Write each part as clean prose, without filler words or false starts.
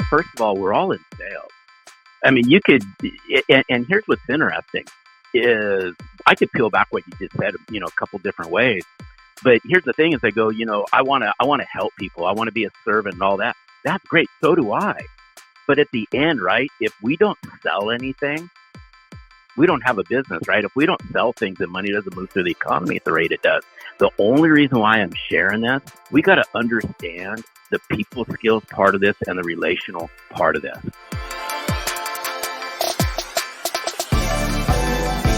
first of all, we're all in sales. I mean, you could, and here's what's interesting is I could peel back what you just said, a couple different ways. But here's the thing: is I go, I want to help people. I want to be a servant and all that. That's great. So do I. But at the end, right? If we don't sell anything, we don't have a business, right? If we don't sell things, then money doesn't move through the economy at the rate it does. The only reason why I'm sharing this, we got to understand the people skills part of this and the relational part of this.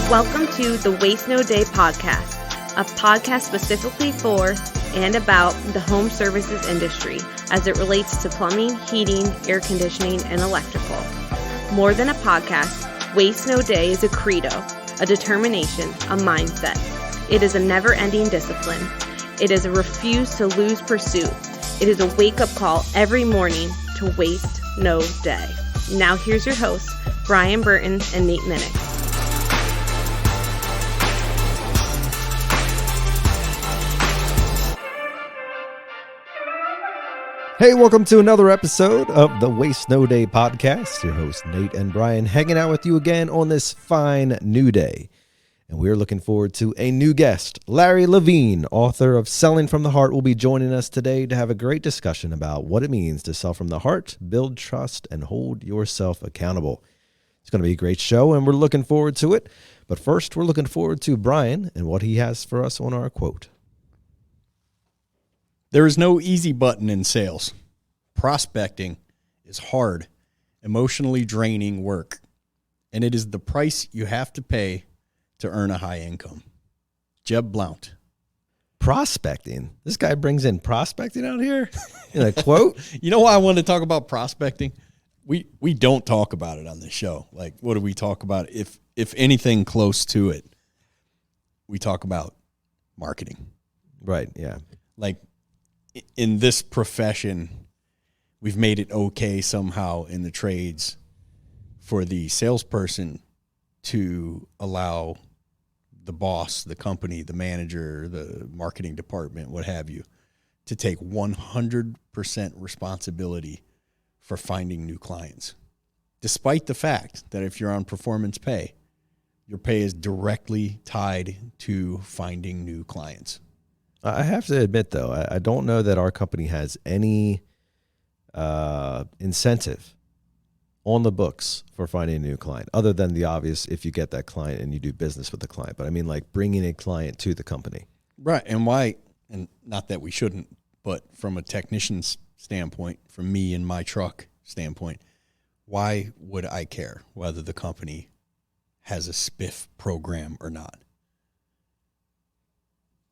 Welcome to the Waste No Day podcast, a podcast specifically for and about the home services industry as it relates to plumbing, heating, air conditioning, and electrical. More than a podcast, Waste No Day is a credo, a determination, a mindset. It is a never-ending discipline. It is a refuse to lose pursuit. It is a wake-up call every morning to waste no day. Now here's your hosts, Brian Burton and Nate Minnick. Hey, welcome to another episode of the Waste No Day podcast. Your hosts, Nate and Brian, hanging out with you again on this fine new day. And we're looking forward to a new guest. Larry Levine, author of Selling from the Heart, will be joining us today to have a great discussion about what it means to sell from the heart, build trust, and hold yourself accountable. It's going to be a great show, and we're looking forward to it. But first, we're looking forward to Brian and what he has for us on our quote. There is no easy button in sales. Prospecting is hard, emotionally draining work, and it is the price you have to pay to earn a high income. Jeb Blount. Prospecting? This guy brings in prospecting out here in a quote? You know why I wanted to talk about prospecting? We don't talk about it on this show. Like, what do we talk about? If anything close to it, we talk about marketing. Right, yeah. Like, in this profession, we've made it okay somehow in the trades for the salesperson to allow the boss, the company, the manager, the marketing department, what have you, to take 100% responsibility for finding new clients. Despite the fact that if you're on performance pay, your pay is directly tied to finding new clients. I have to admit, though, I don't know that our company has any incentive on the books for finding a new client, other than the obvious if you get that client and you do business with the client. But I mean, like bringing a client to the company. Right. And why, and not that we shouldn't, but from a technician's standpoint, from me and my truck standpoint, why would I care whether the company has a spiff program or not?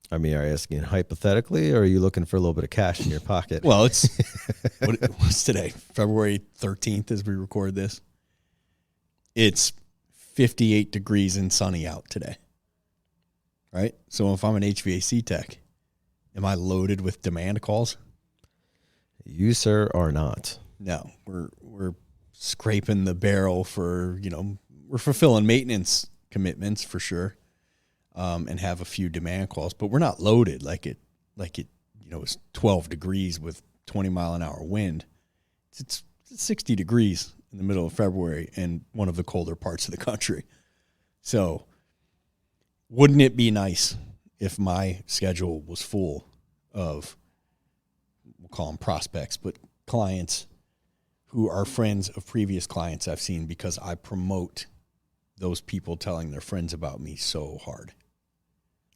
I mean, are you asking hypothetically, or are you looking for a little bit of cash in your pocket? Well, what's today? February 13th as we record this. It's 58 degrees and sunny out today. Right? So if I'm an HVAC tech, am I loaded with demand calls? You, sir, are not. No, we're scraping the barrel for, we're fulfilling maintenance commitments for sure. And have a few demand calls, but we're not loaded like it, it's 12 degrees with 20 mile an hour wind. It's 60 degrees in the middle of February in one of the colder parts of the country. So wouldn't it be nice if my schedule was full of, we'll call them prospects, but clients who are friends of previous clients I've seen because I promote those people telling their friends about me so hard.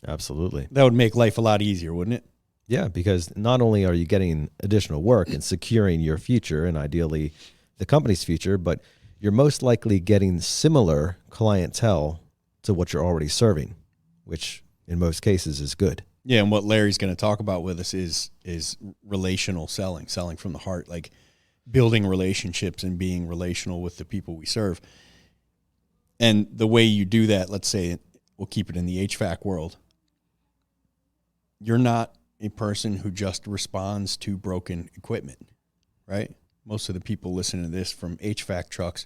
Absolutely. That would make life a lot easier, wouldn't it? Yeah, because not only are you getting additional work and securing your future and ideally the company's future, but you're most likely getting similar clientele to what you're already serving, which in most cases is good. Yeah, and what Larry's going to talk about with us is relational selling from the heart, like building relationships and being relational with the people we serve. And the way you do that, let's say we'll keep it in the HVAC world. You're not a person who just responds to broken equipment, right? Most of the people listening to this from HVAC trucks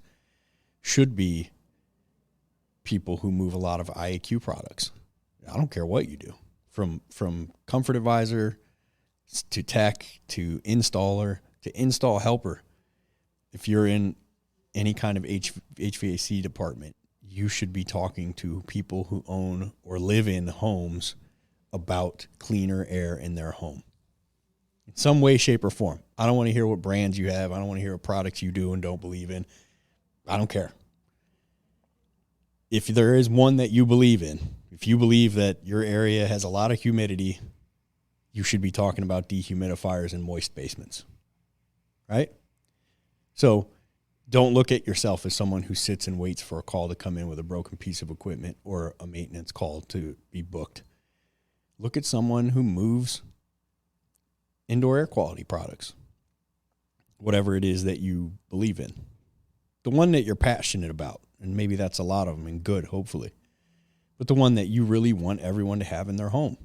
should be people who move a lot of IAQ products. I don't care what you do, from comfort advisor to tech to installer to install helper. if you're in any kind of HVAC department, you should be talking to people who own or live in homes about cleaner air in their home in some way, shape, or form. I don't want to hear what brands you have. I don't want to hear what products you do and don't believe in. I don't care. If there is one that you believe in, if you believe that your area has a lot of humidity, you should be talking about dehumidifiers and moist basements, right? So don't look at yourself as someone who sits and waits for a call to come in with a broken piece of equipment or a maintenance call to be booked. Look at someone who moves indoor air quality products, whatever it is that you believe in, the one that you're passionate about. And maybe that's a lot of them and good, hopefully, but the one that you really want everyone to have in their home.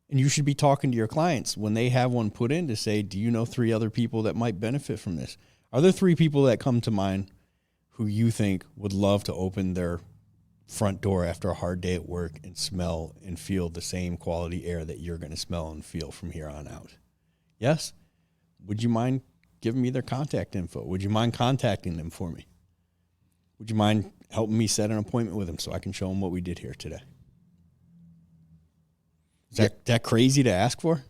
And you should be talking to your clients when they have one put in to say, do you know 3 other people that might benefit from this? Are there 3 people that come to mind who you think would love to open their front door after a hard day at work and smell and feel the same quality air that you're going to smell and feel from here on out? Yes? Would you mind giving me their contact info? Would you mind contacting them for me? Would you mind helping me set an appointment with them so I can show them what we did here today? Is that crazy to ask for?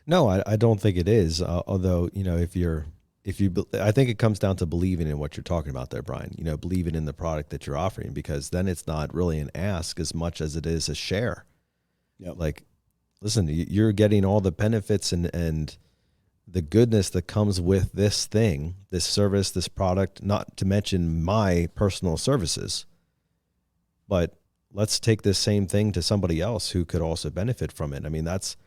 No, I don't think it is. Although, I think it comes down to believing in what you're talking about there, Brian. Believing in the product that you're offering, because then it's not really an ask as much as it is a share. Yep. Like, listen, you're getting all the benefits and the goodness that comes with this thing, this service, this product, not to mention my personal services. But let's take this same thing to somebody else who could also benefit from it. I mean, that's,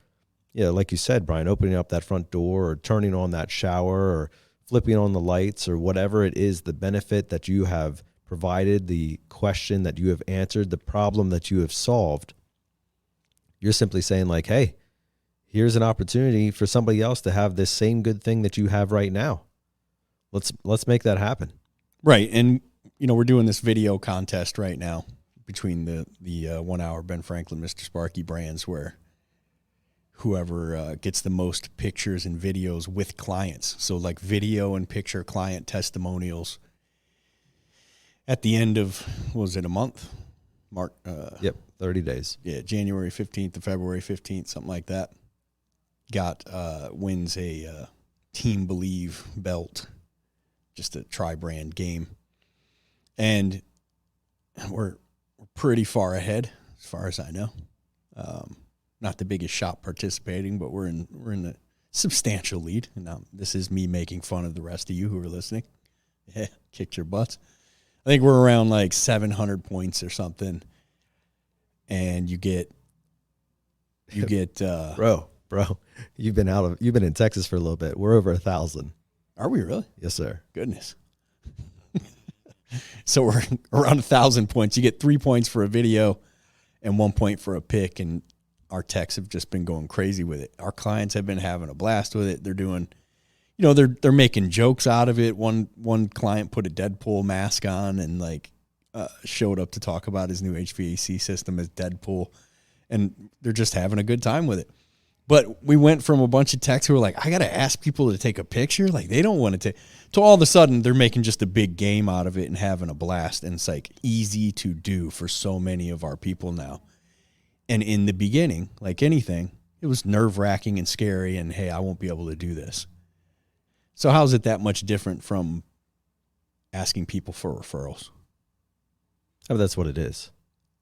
like you said, Brian, opening up that front door or turning on that shower or flipping on the lights or whatever it is, the benefit that you have provided, the question that you have answered, the problem that you have solved. You're simply saying like, hey, here's an opportunity for somebody else to have this same good thing that you have right now. Let's make that happen. Right. And, we're doing this video contest right now between the 1 hour Ben Franklin, Mr. Sparky brands, where whoever gets the most pictures and videos with clients. So like video and picture client testimonials at the end of, what was it, a month? Mark. Yep. 30 days. Yeah. January 15th to February 15th, something like that. Wins a Team Believe belt, just a tri-brand game. And we're pretty far ahead as far as I know. Not the biggest shop participating, but we're in a substantial lead. And now this is me making fun of the rest of you who are listening. Yeah, kicked your butts. I think we're around like 700 points or something. And you get Bro, you've been in Texas for a little bit. We're over 1,000. Are we really? Yes, sir. Goodness. So we're around 1,000 points. You get 3 points for a video and 1 point for a pick. And our techs have just been going crazy with it. Our clients have been having a blast with it. They're doing, they're making jokes out of it. One client put a Deadpool mask on and showed up to talk about his new HVAC system as Deadpool. And they're just having a good time with it. But we went from a bunch of techs who were like, I got to ask people to take a picture. Like, they don't want to take, to all of a sudden they're making just a big game out of it and having a blast. And it's like easy to do for so many of our people now. And in the beginning, like anything, it was nerve-wracking and scary and, hey, I won't be able to do this. So how's it that much different from asking people for referrals? Oh, that's what it is.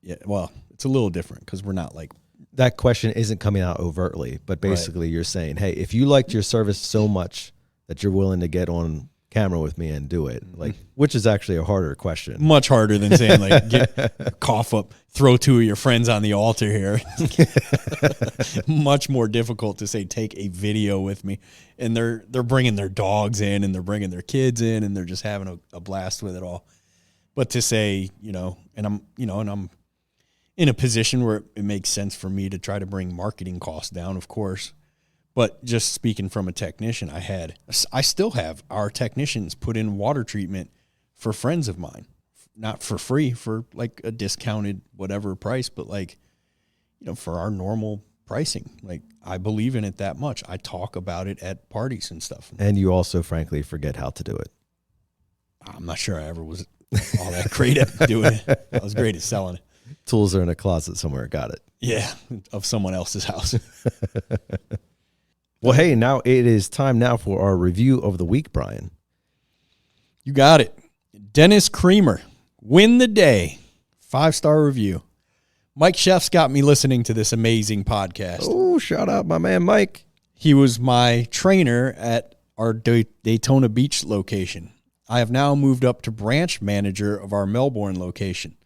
Yeah, well, it's a little different because we're not like, that question isn't coming out overtly, but basically You're saying, hey, if you liked your service so much that you're willing to get on camera with me and do it, which is actually a harder question. Much harder than saying get cough up, throw 2 of your friends on the altar here. Much more difficult to say, take a video with me. And they're bringing their dogs in and they're bringing their kids in and they're just having a blast with it all. But to say, and I'm in a position where it makes sense for me to try to bring marketing costs down, of course. But just speaking from a technician, I still have our technicians put in water treatment for friends of mine, not for free, for like a discounted whatever price, but for our normal pricing. Like, I believe in it that much. I talk about it at parties and stuff. And you also, frankly, forget how to do it. I'm not sure I ever was all that great at doing it. I was great at selling it. Tools are in a closet somewhere. Got it. Yeah, of someone else's house. Well, hey, now it is time now for our review of the week, Brian. You got it. Dennis Creamer, Win the Day, 5-star review. Mike Chef's got me listening to this amazing podcast. Oh, shout out my man Mike. He was my trainer at our Daytona Beach location. I have now moved up to branch manager of our Melbourne location.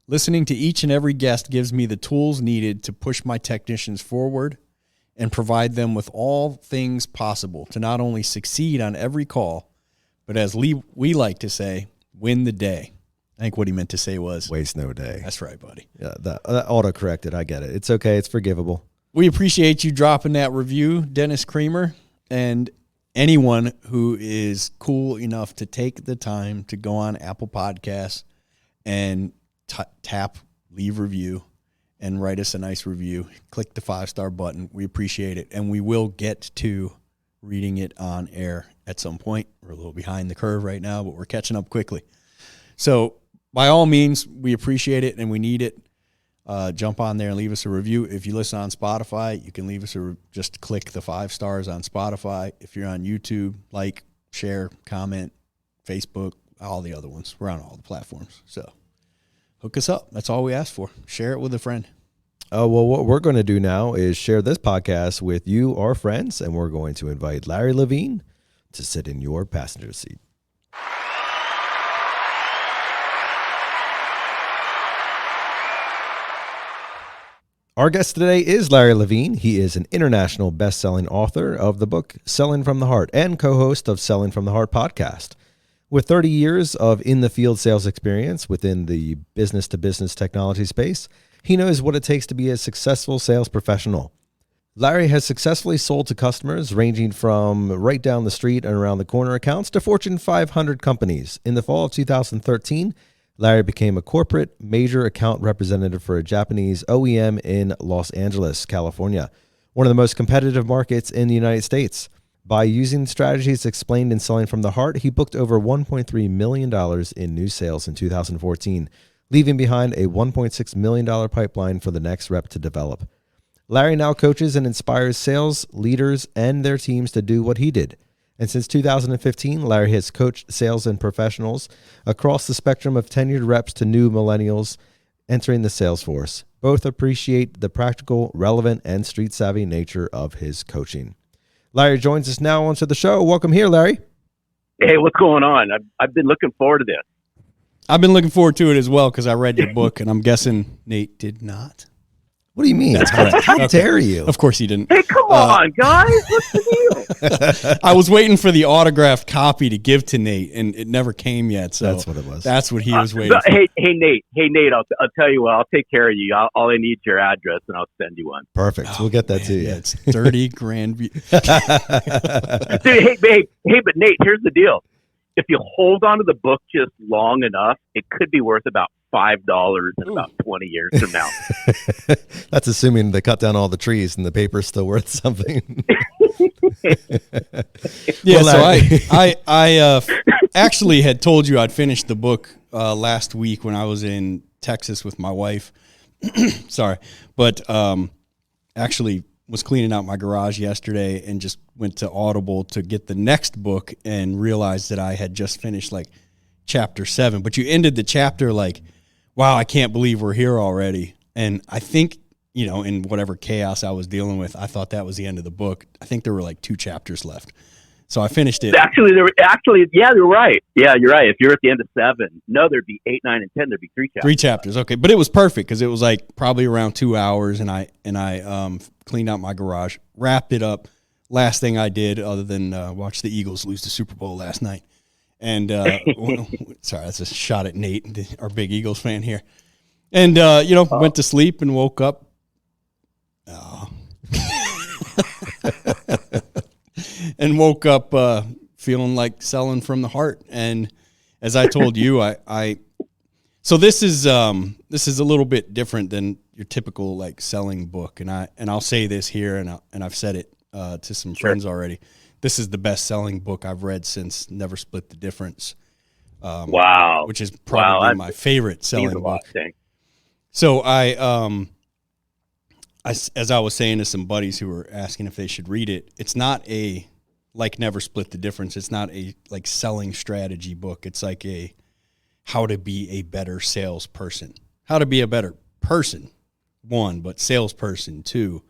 Listening to each and every guest gives me the tools needed to push my technicians forward and provide them with all things possible to not only succeed on every call, but as we like to say, win the day. I think what he meant to say was waste no day. That's right, buddy. Yeah, that auto-corrected. I get it. It's okay. It's forgivable. We appreciate you dropping that review, Dennis Creamer, and anyone who is cool enough to take the time to go on Apple Podcasts and tap leave review and write us a nice review. Click the 5-star button. We appreciate it, and we will get to reading it on air at some point. We're a little behind the curve right now, but we're catching up quickly. So by all means, we appreciate it and we need it. Jump on there and leave us a review. If you listen on Spotify, you can leave us just click the 5 stars on Spotify. If you're on YouTube, like, share, comment, Facebook, all the other ones. We're on all the platforms. So hook us up. That's all we ask for. Share it with a friend. Well, what we're going to do now is share this podcast with you, our friends, and we're going to invite Larry Levine to sit in your passenger seat. Our guest today is Larry Levine. He is an international best-selling author of the book Selling from the Heart and co-host of Selling from the Heart podcast. With 30 years of in-the-field sales experience within the business-to-business technology space, he knows what it takes to be a successful sales professional. Larry has successfully sold to customers ranging from right down the street and around the corner accounts to Fortune 500 companies. In the fall of 2013, Larry became a corporate major account representative for a Japanese OEM in Los Angeles, California, one of the most competitive markets in the United States. By using strategies explained in Selling from the Heart, he booked over $1.3 million in new sales in 2014, leaving behind a $1.6 million pipeline for the next rep to develop. Larry now coaches and inspires sales leaders and their teams to do what he did. And since 2015, Larry has coached sales and professionals across the spectrum of tenured reps to new millennials entering the sales force. Both appreciate the practical, relevant, and street-savvy nature of his coaching. Larry joins us now onto the show. Welcome here, Larry. Hey, what's going on? I've been looking forward to this. I've been looking forward to it as well because I read your book, and I'm guessing Nate did not. What do you mean? That's correct. How dare you? Of course he didn't. Hey, come on, guys. What's the deal? I was waiting for the autographed copy to give to Nate, and it never came yet. So that's what it was. That's what he was waiting for. Hey, Nate. I'll tell you what. I'll take care of you. All I need is your address, and I'll send you one. Perfect. We'll get that to you. Yeah, it's 30 grand. Dude, hey, but Nate, here's the deal. If you hold on to the book just long enough, it could be worth about $5 in about 20 years from now. That's assuming they cut down all the trees and the paper's still worth something. Yeah, well, so I actually had told you I'd finished the book last week when I was in Texas with my wife. Sorry, but actually was cleaning out my garage yesterday and just went to Audible to get the next book and realized that I had just finished like chapter 7. But you ended the chapter like, wow, I can't believe we're here already. And I think, you know, in whatever chaos I was dealing with, I thought that was the end of the book. I think there were like 2 chapters left. So I finished it. Actually, yeah, you're right. Yeah, you're right. If you're at the end of 7, no, there'd be 8, 9, and 10. There'd be 3 chapters. 3 chapters, okay. But it was perfect because it was like probably around 2 hours, and I cleaned out my garage, wrapped it up. Last thing I did, other than watch the Eagles lose the Super Bowl last night, and sorry, that's a shot at Nate, our big Eagles fan here, and went to sleep and woke up. And woke up feeling like selling from the heart. And as I told you, So this is a little bit different than your typical like selling book, and I'll say this here, and I've said it to some friends already. This is the best selling book I've read since Never Split the Difference. Wow, which is probably my favorite selling book. So as I was saying to some buddies who were asking if they should read it, it's not a like Never Split the Difference. It's not a like selling strategy book. It's like a how to be a better salesperson, how to be a better person, one, but salesperson, two,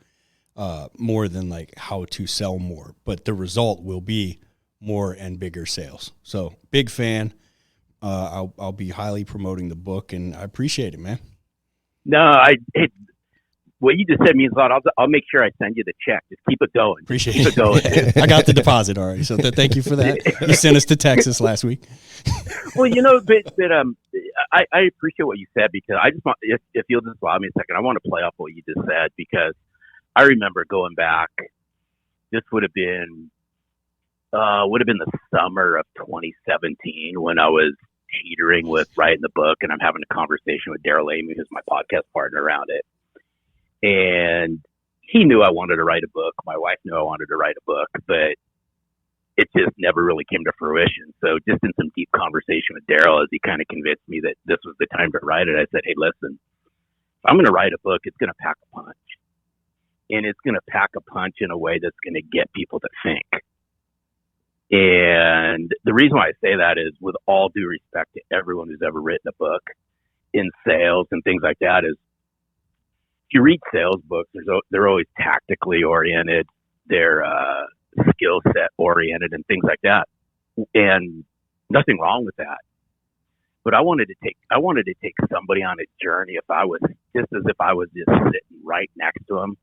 more than like how to sell more. But the result will be more and bigger sales. So big fan. I'll be highly promoting the book, and I appreciate it, man. No, what you just said means a lot. I'll make sure I send you the check. Just keep it going. Appreciate it. Going. I got the deposit already, so thank you for that. You sent us to Texas last week. Well, I appreciate what you said, because I just want, if you'll just allow me a second, I want to play off what you just said, because I remember going back. This would have been the summer of 2017 when I was teetering with writing the book, and I'm having a conversation with Daryl Amy, who's my podcast partner, around it. And he knew I wanted to write a book. My wife knew I wanted to write a book, but it just never really came to fruition. So just in some deep conversation with Daryl, as he kind of convinced me that this was the time to write it, I said, hey, listen, if I'm going to write a book, it's going to pack a punch. And it's going to pack a punch in a way that's going to get people to think. And the reason why I say that is, with all due respect to everyone who's ever written a book in sales and things like that, is if you read sales books, they're always tactically oriented. They're skill set oriented and things like that. And nothing wrong with that. But I wanted to take somebody on a journey if I was just sitting right next to them,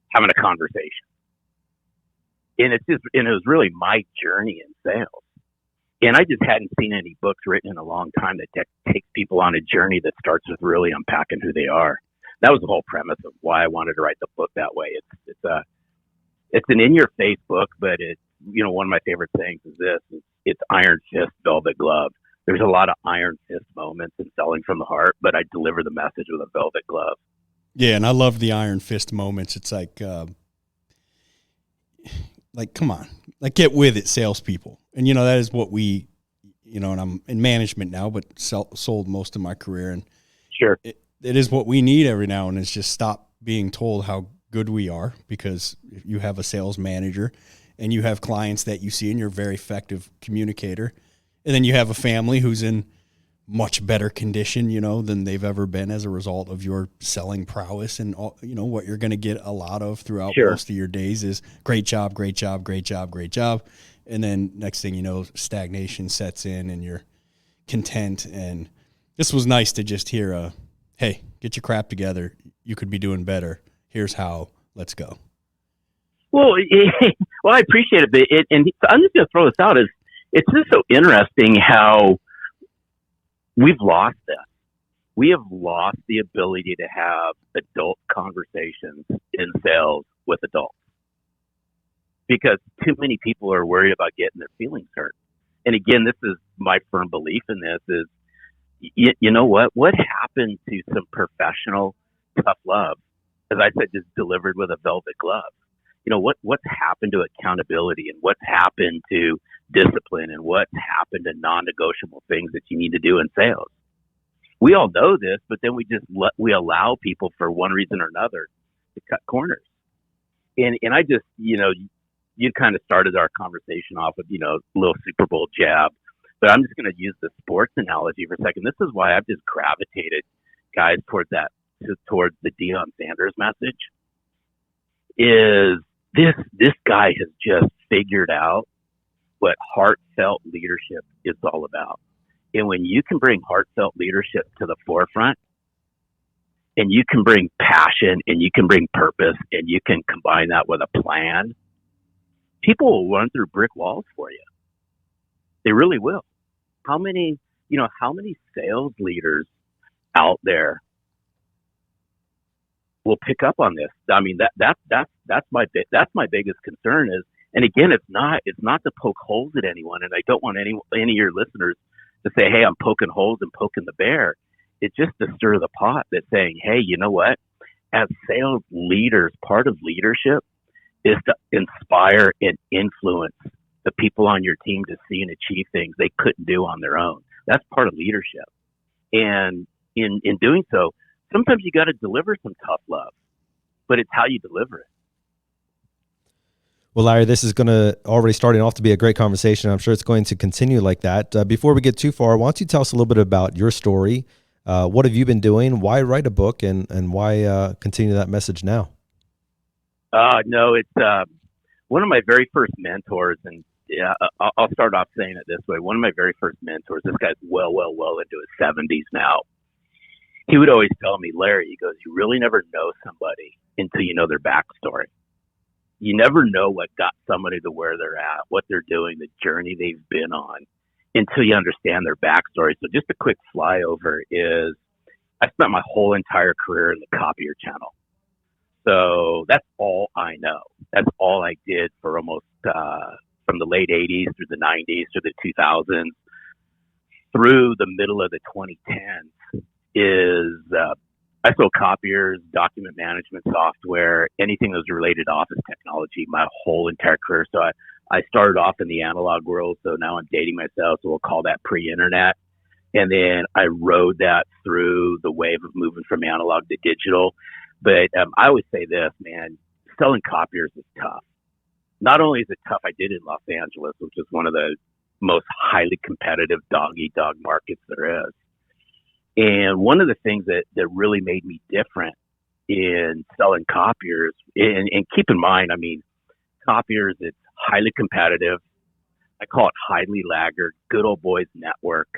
having a conversation. And it was really my journey in sales. And I just hadn't seen any books written in a long time that takes people on a journey that starts with really unpacking who they are. That was the whole premise of why I wanted to write the book that way. It's an in-your-face book, but one of my favorite things is this: it's iron fist, velvet glove. There's a lot of iron fist moments in selling from the heart, but I deliver the message with a velvet glove. Yeah, and I love the iron fist moments. It's like come on, like get with it, salespeople. And that is what we, and I'm in management now, but sold most of my career, and sure. It is what we need every now and then, is just stop being told how good we are, because if you have a sales manager and you have clients that you see and you're a very effective communicator, and then you have a family who's in much better condition, than they've ever been as a result of your selling prowess, and what you're going to get a lot of throughout most of your days is great job, great job, great job, great job. And then next thing you know, stagnation sets in and you're content. And this was nice to just hear hey, get your crap together. You could be doing better. Here's how. Let's go. Well, I appreciate it. And I'm just going to throw this out. It's just so interesting how we've lost this. We have lost the ability to have adult conversations in sales with adults, because too many people are worried about getting their feelings hurt. And again, this is my firm belief in this is, you know what happened to some professional tough love, as I said, just delivered with a velvet glove. What's happened to accountability, and what's happened to discipline, and what's happened to non-negotiable things that you need to do in sales. We all know this, but then we allow people, for one reason or another, to cut corners. And I just, you kind of started our conversation off with, a little Super Bowl jab. But I'm just going to use the sports analogy for a second. This is why I've just gravitated, guys, towards the Deion Sanders message. Is this guy has just figured out what heartfelt leadership is all about. And when you can bring heartfelt leadership to the forefront, and you can bring passion, and you can bring purpose, and you can combine that with a plan, people will run through brick walls for you. They really will. How many sales leaders out there will pick up on this? I mean, that's my biggest concern is, and again, it's not to poke holes at anyone, and I don't want any of your listeners to say, hey, I'm poking holes and poking the bear. it's just to stir the pot that's saying, hey, you know what? As sales leaders, part of leadership is to inspire and influence the people on your team to see and achieve things they couldn't do on their own. That's part of leadership. And in doing so, sometimes you got to deliver some tough love, but it's how you deliver it. Well, Larry, this is going to already starting off to be a great conversation. I'm sure it's going to continue like that. Before we get too far, why don't you tell us a little bit about your story? What have you been doing? Why write a book, and why continue that message now? No, it's one of my very first mentors, and I'll start off saying it this way. One of my very first mentors, this guy's well into his 70s now. He would always tell me, Larry, he goes, you really never know somebody until you know their backstory. You never know what got somebody to where they're at, what they're doing, the journey they've been on, until you understand their backstory. So just a quick flyover is I spent my whole entire career in the copier channel. So that's all I know. That's all I did for almost from the late 80s through the 90s through the 2000s through the middle of the 2010s is I sold copiers, document management software, anything that was related to office technology my whole entire career. So I started off in the analog world, so now I'm dating myself, so we'll call that pre-internet. And then I rode that through the wave of moving from analog to digital. But I always say this, man, selling copiers is tough. Not only is it tough, I did it in Los Angeles, which is one of the most highly competitive dog-eat-dog markets there is. And one of the things that really made me different in selling copiers, and keep in mind, I mean, copiers, it's highly competitive. I call it highly laggard, good old boys network,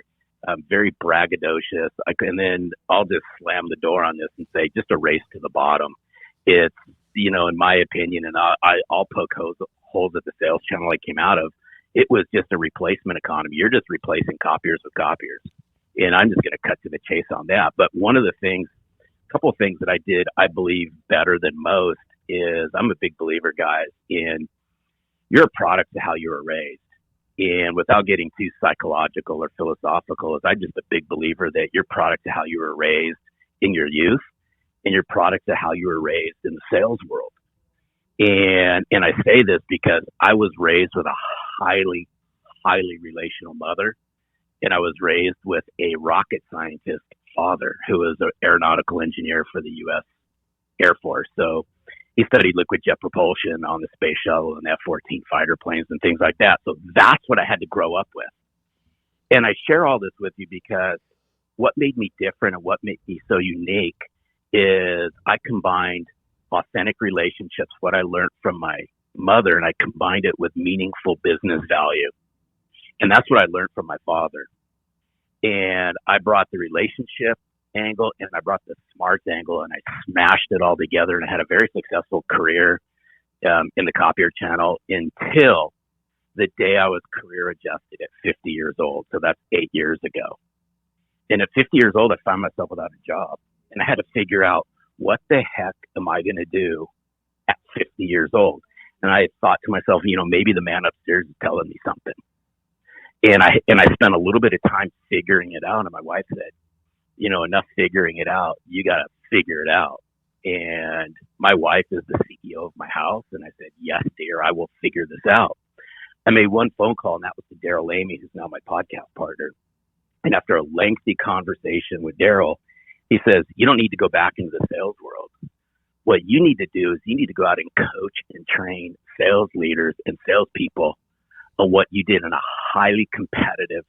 very braggadocious. And then I'll just slam the door on this and say, just a race to the bottom. It's, you know, in my opinion, and I'll poke holes at the sales channel I came out of, it was just a replacement economy. You're just replacing copiers with copiers. And I'm just going to cut to the chase on that. But one of the things, a couple of things that I did, I believe better than most is I'm a big believer, guys, in you're a product of how you were raised. And without getting too psychological or philosophical, I'm just a big believer that you're product of how you were raised in your youth and you're product of how you were raised in the sales world. And I say this because I was raised with a highly relational mother. And I was raised with a rocket scientist father who was an aeronautical engineer for the U.S. Air Force. So he studied liquid jet propulsion on the space shuttle and F-14 fighter planes and things like that. So that's what I had to grow up with. And I share all this with you because what made me different and what made me so unique is I combined authentic relationships, what I learned from my mother, and I combined it with meaningful business value. And that's what I learned from my father. And I brought the relationship angle and I brought the smarts angle and I smashed it all together. And I had a very successful career in the copier channel until the day I was career adjusted at 50 years old. So that's 8 years ago. And at 50 years old, I found myself without a job. And I had to figure out, what the heck am I going to do at 50 years old? And I thought to myself, you know, maybe the man upstairs is telling me something. And I spent a little bit of time figuring it out. And my wife said, you know, enough figuring it out. You got to figure it out. And my wife is the CEO of my house. And I said, yes, dear, I will figure this out. I made one phone call, and that was to Daryl Lamy, who's now my podcast partner. And after a lengthy conversation with Daryl, he says, you don't need to go back into the sales world. What you need to do is you need to go out and coach and train sales leaders and salespeople on what you did in a highly competitive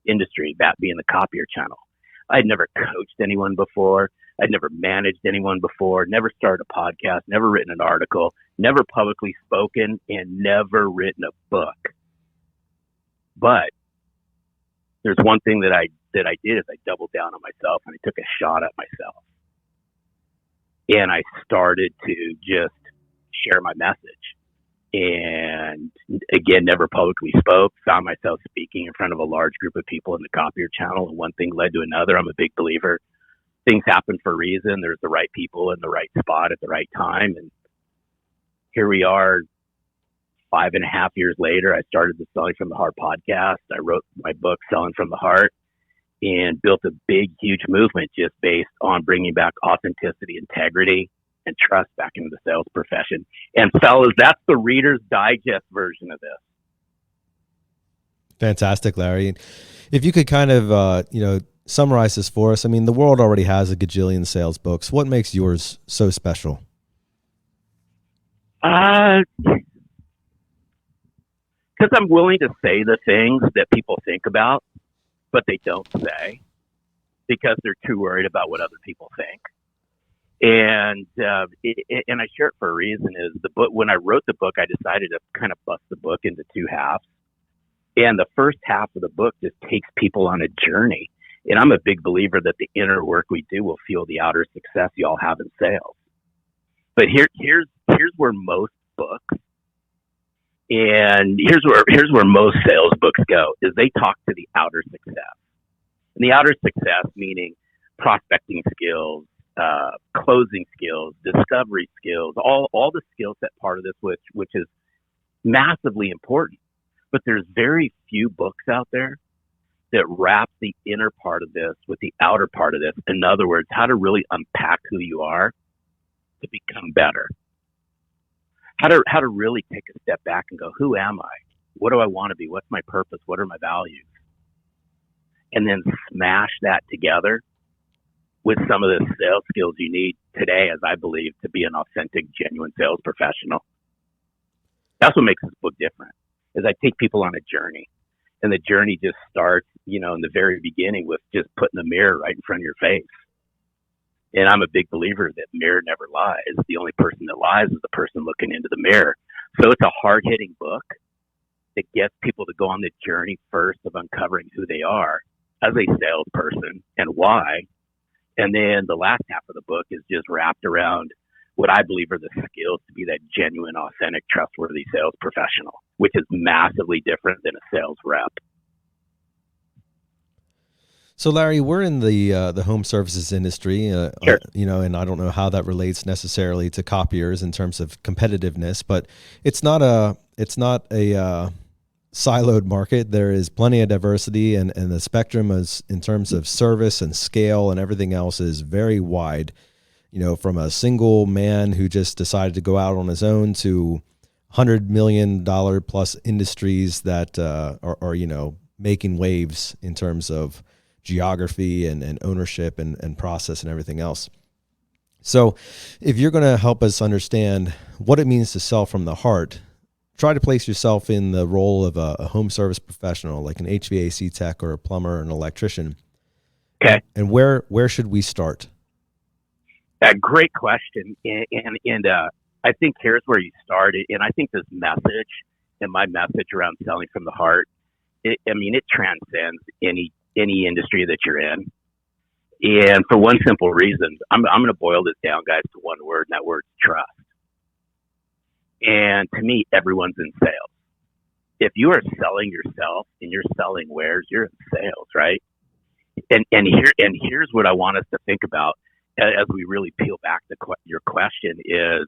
industry, that being the copier channel. I'd never coached anyone before. I'd never managed anyone before, never started a podcast, never written an article, never publicly spoken, and never written a book. But there's one thing that I did is I doubled down on myself and I took a shot at myself. And I started to just share my message. And again, never publicly spoke, found myself speaking in front of a large group of people in the copier channel. And one thing led to another. I'm a big believer. Things happen for a reason. There's the right people in the right spot at the right time. And here we are 5.5 years later. I started the Selling from the Heart podcast. I wrote my book, Selling from the Heart. and built a big, huge movement just based on bringing back authenticity, integrity, and trust back into the sales profession. And fellas, that's the Reader's Digest version of this. Fantastic, Larry. If you could kind of, summarize this for us. I mean, the world already has a gajillion sales books. What makes yours so special? Because I'm willing to say the things that people think about, but they don't say because they're too worried about what other people think. And and I share it for a reason. Is the book, when I wrote the book, I decided to kind of bust the book into two halves. And the first half of the book just takes people on a journey. And I'm a big believer that the inner work we do will fuel the outer success you all have in sales. But here's where most books, and here's where most sales books go, is they talk to the outer success. And the outer success meaning prospecting skills, closing skills, discovery skills, all the skill set part of this, which is massively important. But there's very few books out there that wrap the inner part of this with the outer part of this. In other words, how to really unpack who you are to become better. How to really take a step back and go, who am I? What do I want to be? What's my purpose? What are my values? And then smash that together with some of the sales skills you need today, as I believe, to be an authentic, genuine sales professional. That's what makes this book different, is I take people on a journey. And the journey just starts, in the very beginning with just putting the mirror right in front of your face. And I'm a big believer that mirror never lies. The only person that lies is the person looking into the mirror. So it's a hard-hitting book that gets people to go on the journey first of uncovering who they are as a salesperson and why. And then the last half of the book is just wrapped around what I believe are the skills to be that genuine, authentic, trustworthy sales professional, which is massively different than a sales rep. So, Larry, we're in the home services industry, Sure. And I don't know how that relates necessarily to copiers in terms of competitiveness, but it's not a siloed market. There is plenty of diversity, and the spectrum is, in terms of service and scale and everything else, is very wide. From a single man who just decided to go out on his own to $100 million plus industries that are making waves in terms of geography and ownership and process and everything else. So if you're going to help us understand what it means to sell from the heart, try to place yourself in the role of a home service professional, like an HVAC tech or a plumber or an electrician. Okay. And where should we start? Great question. And I think here's where you started. And I think this message and my message around selling from the heart, it transcends any industry that you're in. And for one simple reason, I'm going to boil this down, guys, to one word, and that word's trust. And to me, everyone's in sales. If you are selling yourself and you're selling wares, you're in sales, right? And here's what I want us to think about as we really peel back your question is,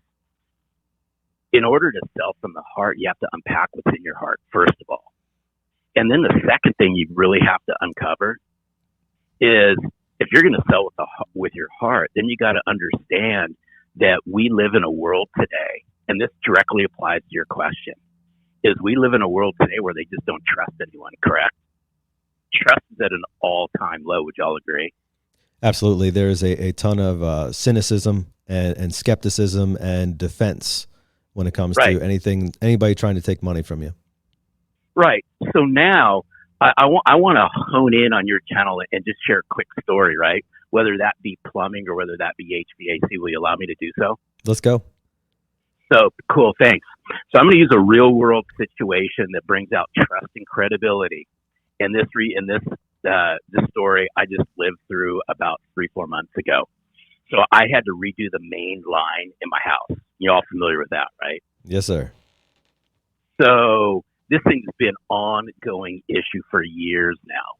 in order to sell from the heart, you have to unpack what's in your heart, first of all. And then the second thing you really have to uncover is, if you're going to sell with your heart, then you got to understand that we live in a world today, and this directly applies to your question, is we live in a world today where they just don't trust anyone, correct? Trust is at an all-time low. Would y'all agree? Absolutely. There's a ton of cynicism and skepticism and defense when it comes Right. to anybody trying to take money from you. Right. So now I want to hone in on your channel and just share a quick story, right? Whether that be plumbing or whether that be HVAC. Will you allow me to do so? Let's go. So cool. Thanks. So I'm going to use a real world situation that brings out trust and credibility. And this story I just lived through about 3-4 months ago. So I had to redo the main line in my house. You're all familiar with that, right? Yes, sir. So this thing's been an ongoing issue for years now.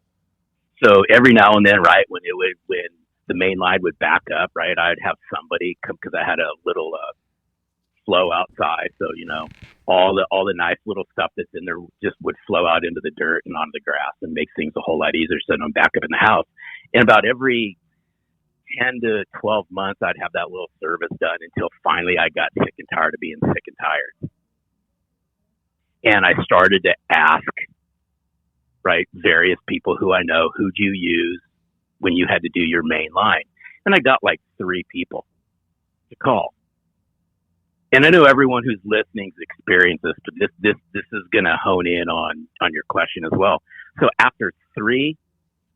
So every now and then, right, when the main line would back up, right, I'd have somebody come, because I had a little flow outside. So, all the nice little stuff that's in there just would flow out into the dirt and onto the grass and make things a whole lot easier sitting them back up in the house. And about every 10 to 12 months, I'd have that little service done until finally I got sick and tired of being sick and tired. And I started to ask, right, various people who I know, who'd you use when you had to do your main line? And I got like 3 people to call. And I know everyone who's listening has experienced this, but this is going to hone in on your question as well. So after 3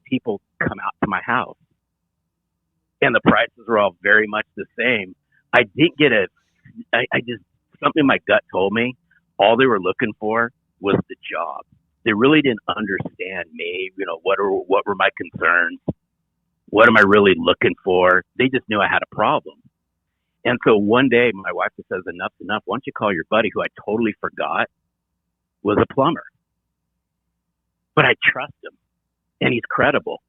people come out to my house, and the prices were all very much the same, I didn't get something in my gut told me all they were looking for was the job. They really didn't understand me, what were my concerns? What am I really looking for? They just knew I had a problem. And so one day my wife just says, enough's enough. Why don't you call your buddy, who I totally forgot was a plumber. But I trust him, and he's credible.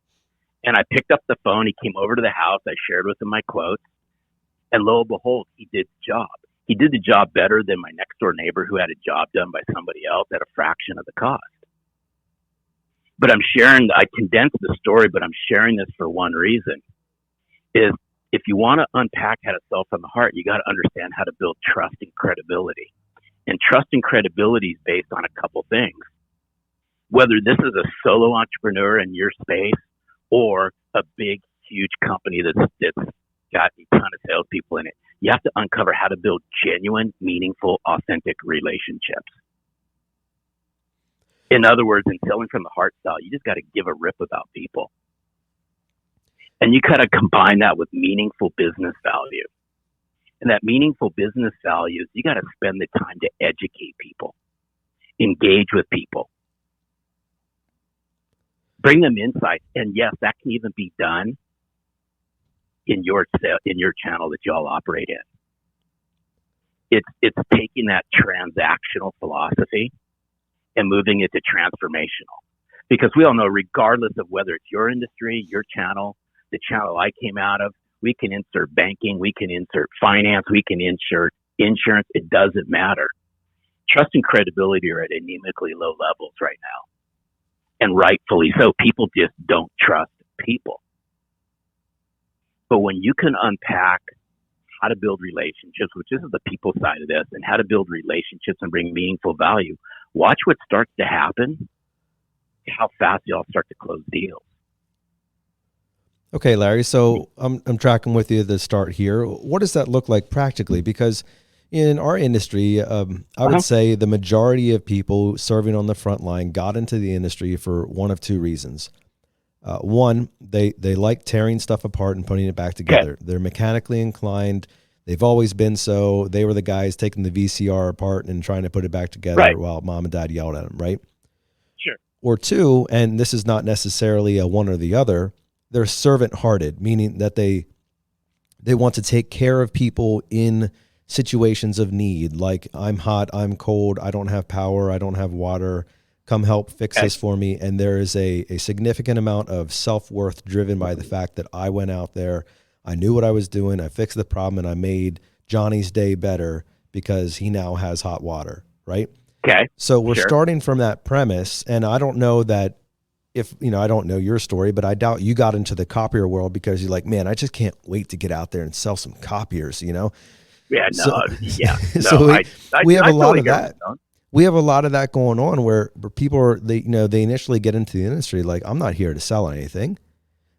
And I picked up the phone. He came over to the house. I shared with him my quotes. And lo and behold, he did the job. He did the job better than my next door neighbor who had a job done by somebody else at a fraction of the cost. But I condensed the story, but I'm sharing this for one reason, is if you want to unpack how to sell from the heart, you got to understand how to build trust and credibility. And trust and credibility is based on a couple things. Whether this is a solo entrepreneur in your space or a big, huge company that's got a ton of salespeople in it, you have to uncover how to build genuine, meaningful, authentic relationships. In other words, in selling from the heart style, you just got to give a rip about people. And you got to combine that with meaningful business value. And that meaningful business value is you got to spend the time to educate people, engage with people, bring them insights. And yes, that can even be done in your channel that you all operate in. It's taking that transactional philosophy and moving it to transformational. Because we all know, regardless of whether it's your industry, your channel, the channel I came out of, we can insert banking, we can insert finance, we can insert insurance. It doesn't matter. Trust and credibility are at anemically low levels right now. And rightfully so. People just don't trust people. But when you can unpack how to build relationships, which is the people side of this, and how to build relationships and bring meaningful value, watch what starts to happen, how fast y'all start to close deals. Okay, Larry, so I'm tracking with you at the start here. What does that look like practically? Because in our industry, I would say the majority of people serving on the front line got into the industry for one of 2 reasons. One, they like tearing stuff apart and putting it back together. Okay. They're mechanically inclined. They've always been so. They were the guys taking the VCR apart and trying to put it back together while mom and dad yelled at them, right? Sure. Or 2, and this is not necessarily a one or the other, they're servant-hearted, meaning that they want to take care of people in situations of need, like I'm hot, I'm cold, I don't have power, I don't have water, come help fix this for me. And there is a significant amount of self-worth driven by the fact that I went out there, I knew what I was doing, I fixed the problem, and I made Johnny's day better because he now has hot water, right? Okay. So we're starting from that premise, and I don't know that I don't know your story, but I doubt you got into the copier world because you're like, man, I just can't wait to get out there and sell some copiers, Yeah, no, so, yeah. No, so we have a lot of that. It, we have a lot of that going on where people are, they initially get into the industry like, I'm not here to sell anything.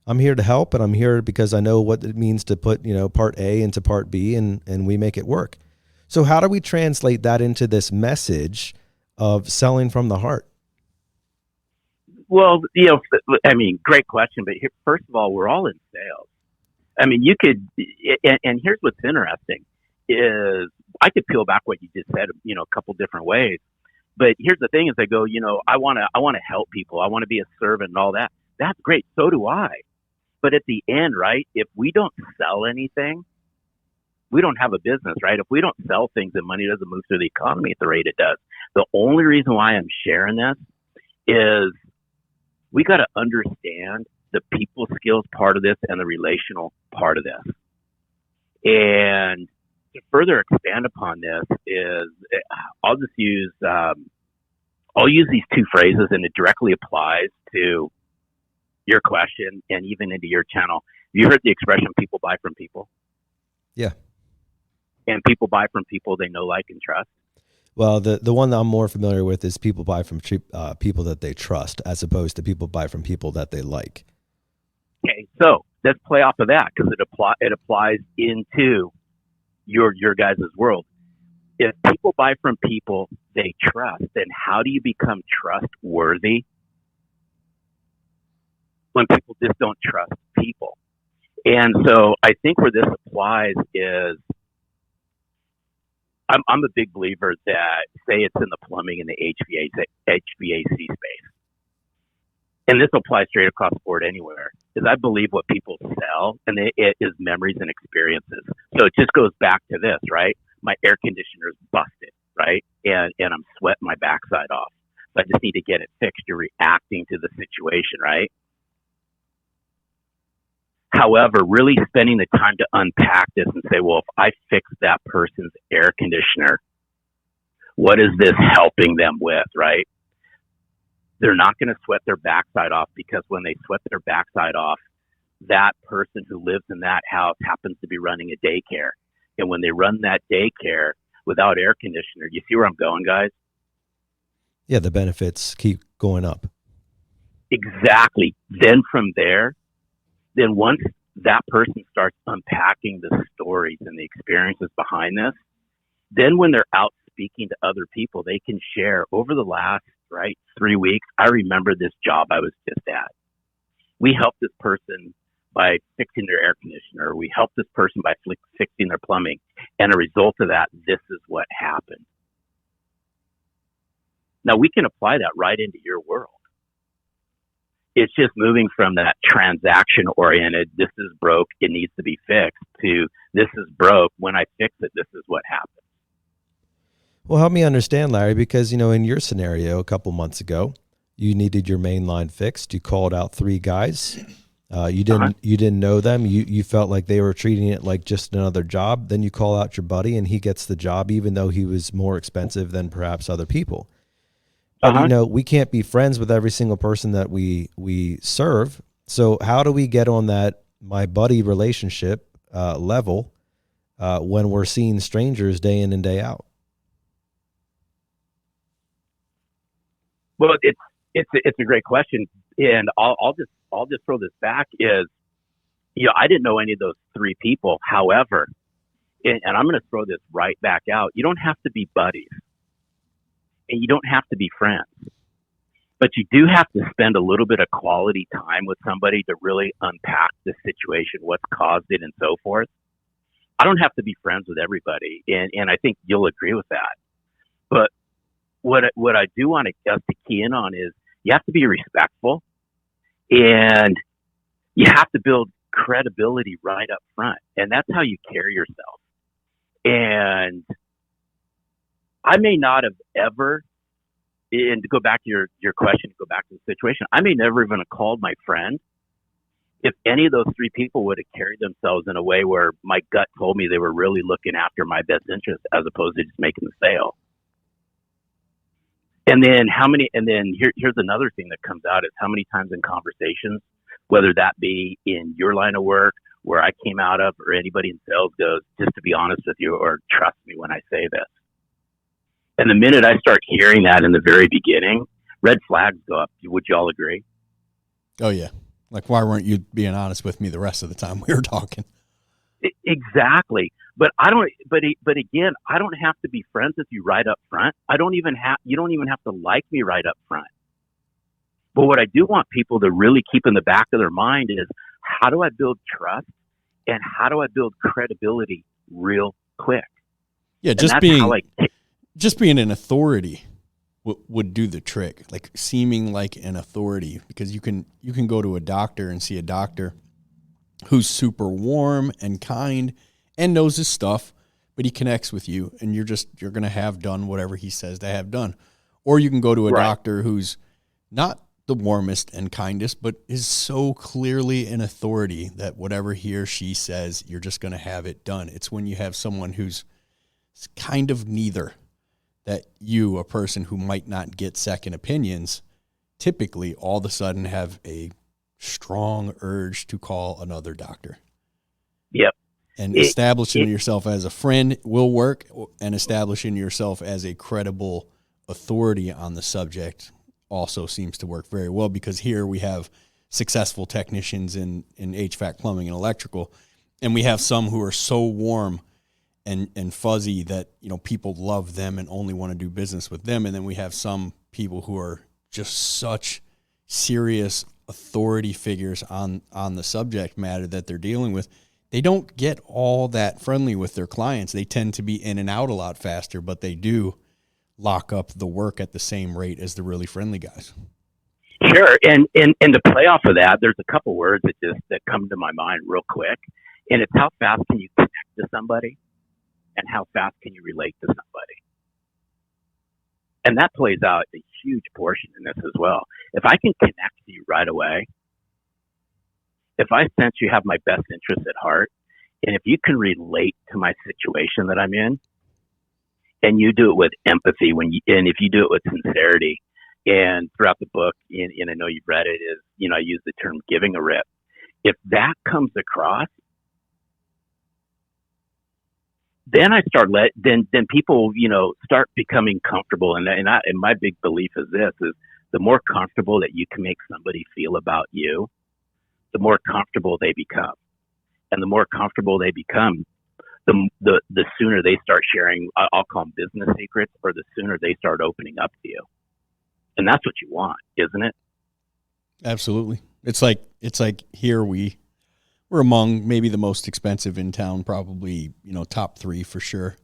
I'm here to help, and I'm here because I know what it means to put, part A into part B, and we make it work. So how do we translate that into this message of selling from the heart? Well, great question. But here, first of all, we're all in sales. You could, and here's what's interesting is I could peel back what you just said, a couple different ways. But here's the thing is I go, I want to help people. I want to be a servant and all that. That's great. So do I. But at the end, right, if we don't sell anything, we don't have a business, right? If we don't sell things, then money doesn't move through the economy at the rate it does. The only reason why I'm sharing this is we got to understand the people skills part of this and the relational part of this. And to further expand upon this is I'll just use I'll use these two phrases, and it directly applies to your question and even into your channel. You heard the expression "people buy from people." Yeah. And people buy from people they know, like, and trust. Well, the one that I'm more familiar with is people buy from people that they trust, as opposed to people buy from people that they like. Okay, so let's play off of that, because it applies into your guys' world. If people buy from people they trust, then how do you become trustworthy when people just don't trust people? And so I think where this applies is, I'm a big believer that, say it's in the plumbing and the HVAC space, and this applies straight across the board anywhere, is I believe what people sell, and it is memories and experiences. So it just goes back to this, right? My air conditioner is busted, right? And I'm sweating my backside off. So I just need to get it fixed. You're reacting to the situation, right? However, really spending the time to unpack this and say, well, if I fix that person's air conditioner, what is this helping them with, right? They're not going to sweat their backside off, because when they sweat their backside off, that person who lives in that house happens to be running a daycare. And when they run that daycare without air conditioner, you see where I'm going, guys? Yeah, the benefits keep going up. Exactly. Then from there, then once that person starts unpacking the stories and the experiences behind this, then when they're out speaking to other people, they can share over the last, 3 weeks. I remember this job I was just at. We helped this person by fixing their air conditioner. We helped this person by fixing their plumbing. And a result of that, this is what happened. Now we can apply that right into your world. It's just moving from that transaction-oriented, this is broke, it needs to be fixed, to this is broke, when I fix it, this is what happens. Well, help me understand, Larry, because, in your scenario a couple months ago, you needed your main line fixed. You called out 3 guys. You didn't know them. You felt like they were treating it like just another job. Then you call out your buddy, and he gets the job, even though he was more expensive than perhaps other people. But, we can't be friends with every single person that we serve. So how do we get on that my buddy relationship level when we're seeing strangers day in and day out? Well, it's a great question, and I'll just throw this back. Is I didn't know any of those 3 people. However, and I'm going to throw this right back out. You don't have to be buddies. And you don't have to be friends, but you do have to spend a little bit of quality time with somebody to really unpack the situation, what's caused it, and so forth. I don't have to be friends with everybody, and I think you'll agree with that. But what I do want us to key in on is you have to be respectful, and you have to build credibility right up front, and that's how you carry yourself. And I may not have ever, and to go back to your question, to go back to the situation, I may never even have called my friend if any of those 3 people would have carried themselves in a way where my gut told me they were really looking after my best interest as opposed to just making the sale. And then here's another thing that comes out is how many times in conversations, whether that be in your line of work, where I came out of, or anybody in sales goes, just to be honest with you, or trust me when I say this. And the minute I start hearing that in the very beginning, red flags go up. Would you all agree? Oh, yeah. Like, why weren't you being honest with me the rest of the time we were talking? Exactly. But but again, I don't have to be friends with you right up front. You don't even have to like me right up front. But what I do want people to really keep in the back of their mind is, how do I build trust, and how do I build credibility real quick? Yeah, just being an authority would do the trick, like seeming like an authority, because you can go to a doctor and see a doctor who's super warm and kind and knows his stuff, but he connects with you, and you're going to have done whatever he says to have done. Or you can go to a doctor who's not the warmest and kindest, but is so clearly an authority that whatever he or she says, you're just going to have it done. It's when you have someone who's kind of neither, that you, a person who might not get second opinions, typically all of a sudden have a strong urge to call another doctor. Yep. And establishing yourself as a friend will work, and establishing yourself as a credible authority on the subject also seems to work very well, because here we have successful technicians in HVAC, plumbing, and electrical, and we have some who are so warm and fuzzy that, you know, people love them and only want to do business with them. And then we have some people who are just such serious authority figures on the subject matter that they're dealing with. They don't get all that friendly with their clients. They tend to be in and out a lot faster, but they do lock up the work at the same rate as the really friendly guys. Sure. And to play off of that, there's a couple words that come to my mind real quick. And it's how fast can you connect to somebody, and how fast can you relate to somebody? And that plays out a huge portion in this as well. If I can connect to you right away, if I sense you have my best interests at heart, and if you can relate to my situation that I'm in, and you do it with empathy, and if you do it with sincerity, and throughout the book, and I know you've read it, is, you know, I use the term giving a rip. If that comes across, then then people, you know, start becoming comfortable. And my big belief is this, is the more comfortable that you can make somebody feel about you, the more comfortable they become. And the more comfortable they become, the sooner they start sharing, I'll call them business secrets, or the sooner they start opening up to you. And that's what you want, isn't it? Absolutely. It's like here we're among maybe the most expensive in town, probably, you know, top 3 for sure,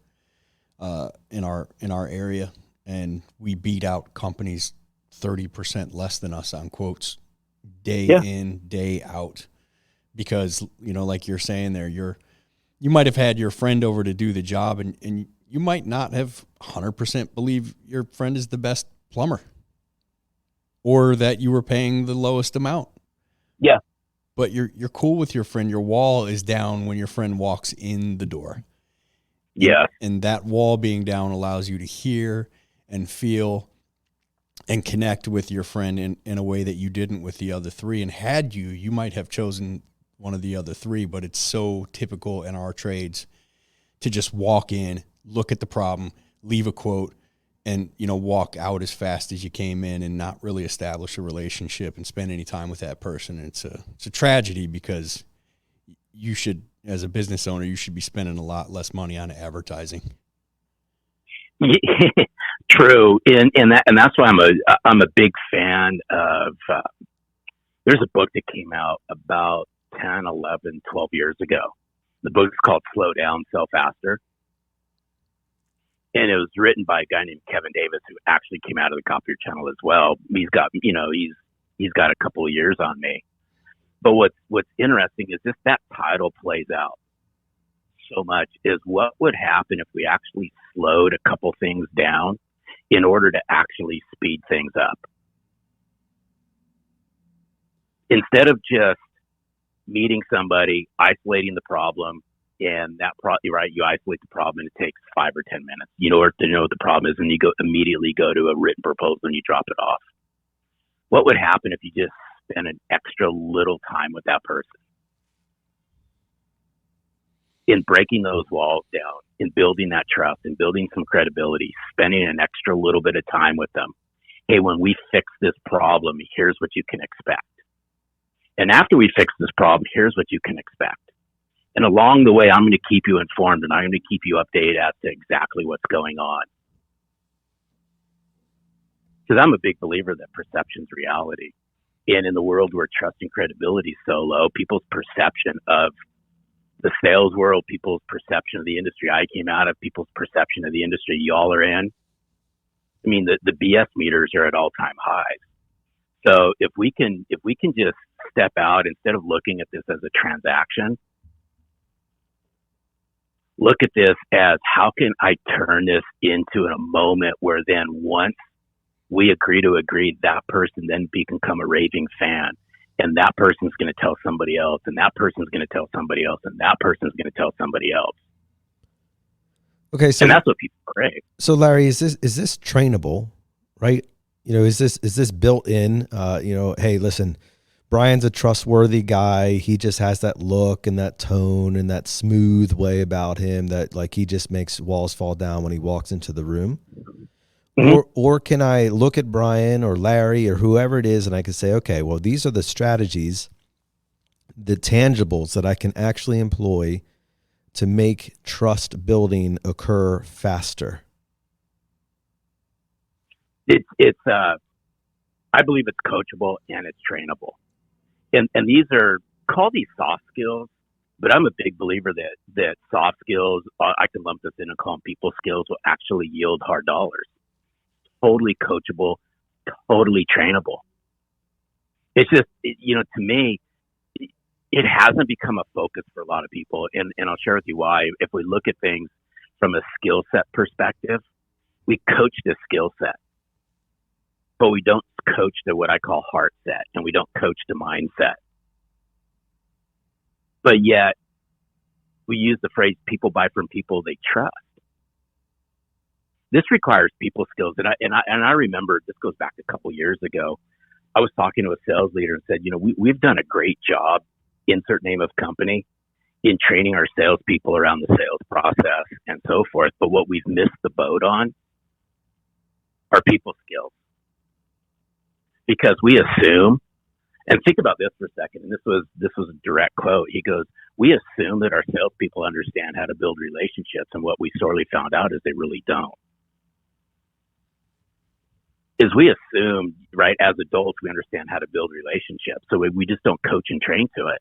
in our area. And we beat out companies 30% less than us on quotes day in, day out, because, you know, like you're saying there, you might have had your friend over to do the job, and you might not have 100% believe your friend is the best plumber, or that you were paying the lowest amount. Yeah. But you're cool with your friend. Your wall is down when your friend walks in the door. Yeah. And that wall being down allows you to hear and feel and connect with your friend in a way that you didn't with the other 3. And had you might have chosen one of the other 3, but it's so typical in our trades to just walk in, look at the problem, leave a quote, and, you know, walk out as fast as you came in, and not really establish a relationship and spend any time with that person. And it's a tragedy, because you should, as a business owner, you should be spending a lot less money on advertising. True. And that's why I'm a big fan of, there's a book that came out about 10, 11, 12 years ago. The book's called Slow Down, Sell Faster. And it was written by a guy named Kevin Davis, who actually came out of the Copier Channel as well. He's got, you know, he's got a couple of years on me. But what's interesting is just that title plays out so much, is what would happen if we actually slowed a couple things down in order to actually speed things up. Instead of just meeting somebody, isolating the problem, and right, you isolate the problem and it takes 5 or 10 minutes, you know, to know what the problem is, and you immediately go to a written proposal and you drop it off. What would happen if you just spent an extra little time with that person in breaking those walls down, in building that trust, in building some credibility, spending an extra little bit of time with them? Hey, when we fix this problem, here's what you can expect. And after we fix this problem, here's what you can expect. And along the way, I'm going to keep you informed, and I'm going to keep you updated as to exactly what's going on. Because I'm a big believer that perception's reality. And in the world where trust and credibility is so low, people's perception of the sales world, people's perception of the industry I came out of, people's perception of the industry y'all are in, I mean, the BS meters are at all-time highs. So if we can just step out, instead of looking at this as a transaction, look at this as, how can I turn this into a moment where then once we agree, that person then become a raving fan. And that person's going to tell somebody else, and that person's going to tell somebody else, and that person's going to tell somebody else. Okay, so and that's what people crave. So Larry, is this trainable, right? Is this built in? Hey, listen, Brian's a trustworthy guy. He just has that look and that tone and that smooth way about him that like he just makes walls fall down when he walks into the room. Mm-hmm. Or can I look at Brian or Larry or whoever it is and I can say, okay, well, these are the strategies, the tangibles that I can actually employ to make trust building occur faster? I believe it's coachable and it's trainable. And these are, call these soft skills, but I'm a big believer that soft skills, I can lump this in and call them people skills, will actually yield hard dollars. Totally coachable, totally trainable. It's just, to me, it hasn't become a focus for a lot of people. And I'll share with you why. If we look at things from a skill set perspective, we coach the skill set, but we don't coach the what I call heart set, and we don't coach the mindset. But yet we use the phrase people buy from people they trust. This requires people skills. And I remember, this goes back a couple years ago, I was talking to a sales leader and said, we've done a great job, insert name of company, in training our salespeople around the sales process and so forth. But what we've missed the boat on are people skills. Because we assume, and think about this for a second, and this was a direct quote. He goes, we assume that our salespeople understand how to build relationships, and what we sorely found out is they really don't. Is we assume, right, as adults, we understand how to build relationships, so we just don't coach and train to it.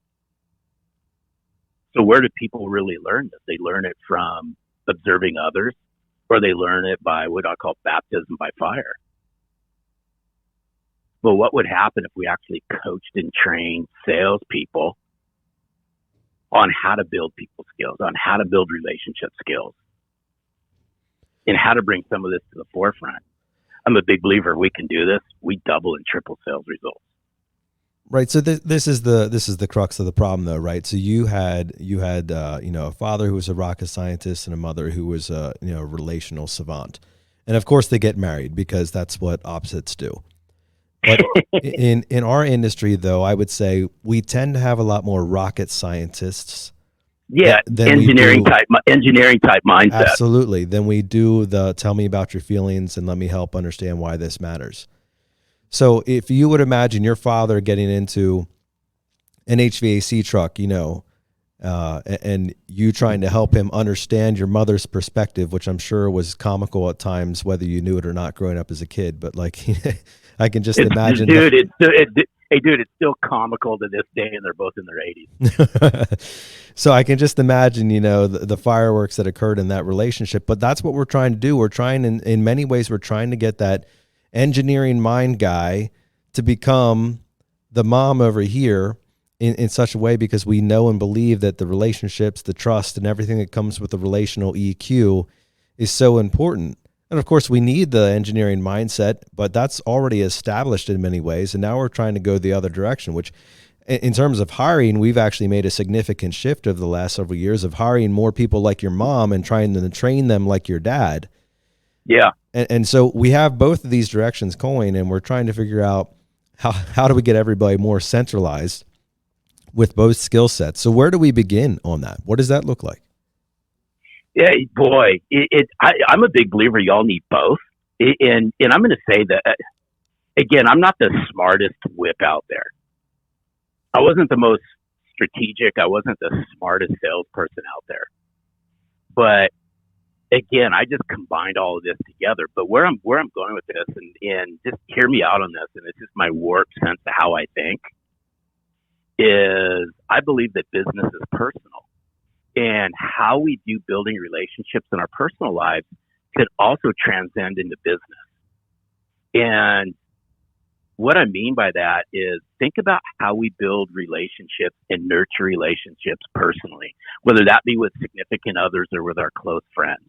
So where do people really learn this? They learn it from observing others, or they learn it by what I call baptism by fire. But what would happen if we actually coached and trained salespeople on how to build people skills, on how to build relationship skills, and how to bring some of this to the forefront? I'm a big believer we can do this. We double and triple sales results. Right. So this is the crux of the problem, though, right? So you had a father who was a rocket scientist and a mother who was a relational savant, and of course they get married because that's what opposites do. But in our industry, though, I would say we tend to have a lot more rocket scientists. Yeah, engineering type mindset. Absolutely. Then we do the tell me about your feelings and let me help understand why this matters. So if you would imagine your father getting into an HVAC truck, and you trying to help him understand your mother's perspective, which I'm sure was comical at times, whether you knew it or not growing up as a kid, but like I can just imagine. It's still comical to this day, and they're both in their 80s. So I can just imagine, the fireworks that occurred in that relationship. But that's what we're trying to do. We're trying, in many ways, we're trying to get that engineering mind guy to become the mom over here in such a way, because we know and believe that the relationships, the trust, and everything that comes with the relational EQ is so important. And of course, we need the engineering mindset, but that's already established in many ways. And now we're trying to go the other direction, which in terms of hiring, we've actually made a significant shift over the last several years of hiring more people like your mom and trying to train them like your dad. Yeah. And so we have both of these directions going, and we're trying to figure out how do we get everybody more centralized with both skill sets. So where do we begin on that? What does that look like? Yeah, boy, I'm a big believer y'all need both. And I'm going to say that, again, I'm not the smartest whip out there. I wasn't the most strategic. I wasn't the smartest salesperson out there. But again, I just combined all of this together. But where I'm going with this, and just hear me out on this, and it's just my warped sense of how I think, is I believe that business is personal. And how we view building relationships in our personal lives could also transcend into business. And what I mean by that is think about how we build relationships and nurture relationships personally, whether that be with significant others or with our close friends.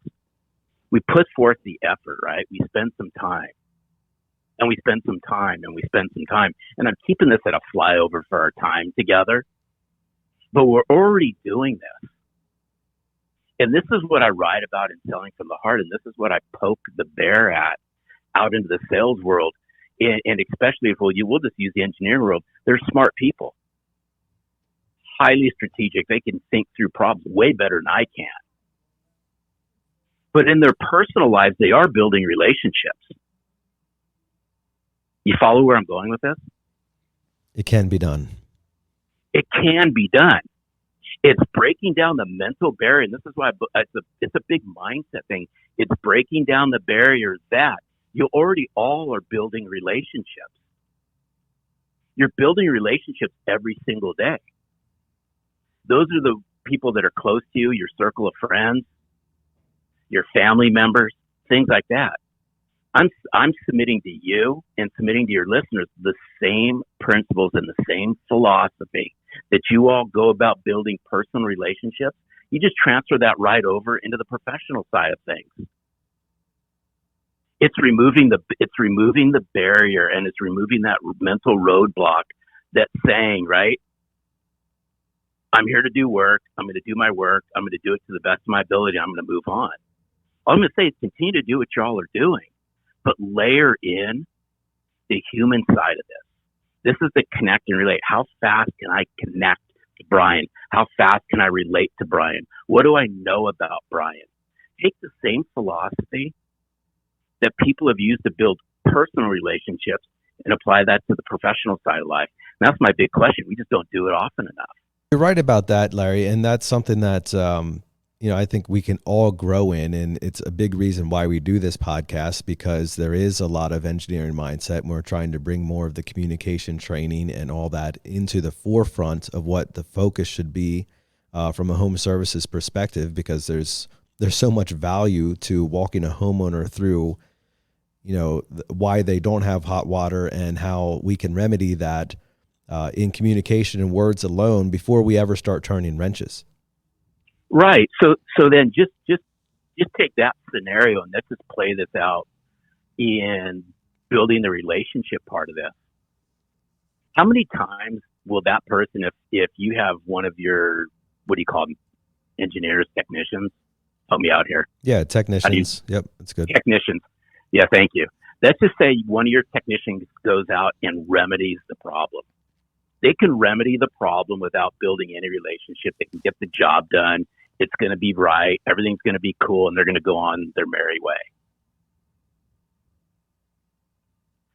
We put forth the effort, right? We spend some time. and we spend some time, and I'm keeping this at a flyover for our time together, but we're already doing this. And this is what I write about in Selling from the Heart, and this is what I poke the bear at out into the sales world, and especially if we'll just use the engineering world. They're smart people, highly strategic. They can think through problems way better than I can. But in their personal lives, they are building relationships. You follow where I'm going with this? It can be done. It can be done. It's breaking down the mental barrier. And this is why it's a big mindset thing. It's breaking down the barriers that you already all are building relationships. You're building relationships every single day. Those are the people that are close to you, your circle of friends, your family members, things like that. I'm submitting to you and submitting to your listeners the same principles and the same philosophy that you all go about building personal relationships. You just transfer that right over into the professional side of things. It's removing the barrier, and it's removing that mental roadblock that's saying, right, I'm here to do work. I'm going to do my work. I'm going to do it to the best of my ability. I'm going to move on. All I'm going to say is continue to do what y'all are doing, but layer in the human side of this. This is the connect and relate. How fast can I connect to Brian? How fast can I relate to Brian? What do I know about Brian? Take the same philosophy that people have used to build personal relationships and apply that to the professional side of life. And that's my big question. We just don't do it often enough. You're right about that, Larry. And that's something that, I think we can all grow in. And it's a big reason why we do this podcast, because there is a lot of engineering mindset. And we're trying to bring more of the communication training and all that into the forefront of what the focus should be from a home services perspective, because there's so much value to walking a homeowner through, why they don't have hot water and how we can remedy that in communication and words alone before we ever start turning wrenches. Right. So then just take that scenario and let's just play this out in building the relationship part of this. How many times will that person, if you have one of your, what do you call them, engineers, technicians? Help me out here. Yeah, technicians. Yep, that's good. Technicians. Yeah, thank you. Let's just say one of your technicians goes out and remedies the problem. They can remedy the problem without building any relationship. They can get the job done. It's going to be right. Everything's going to be cool, and they're going to go on their merry way.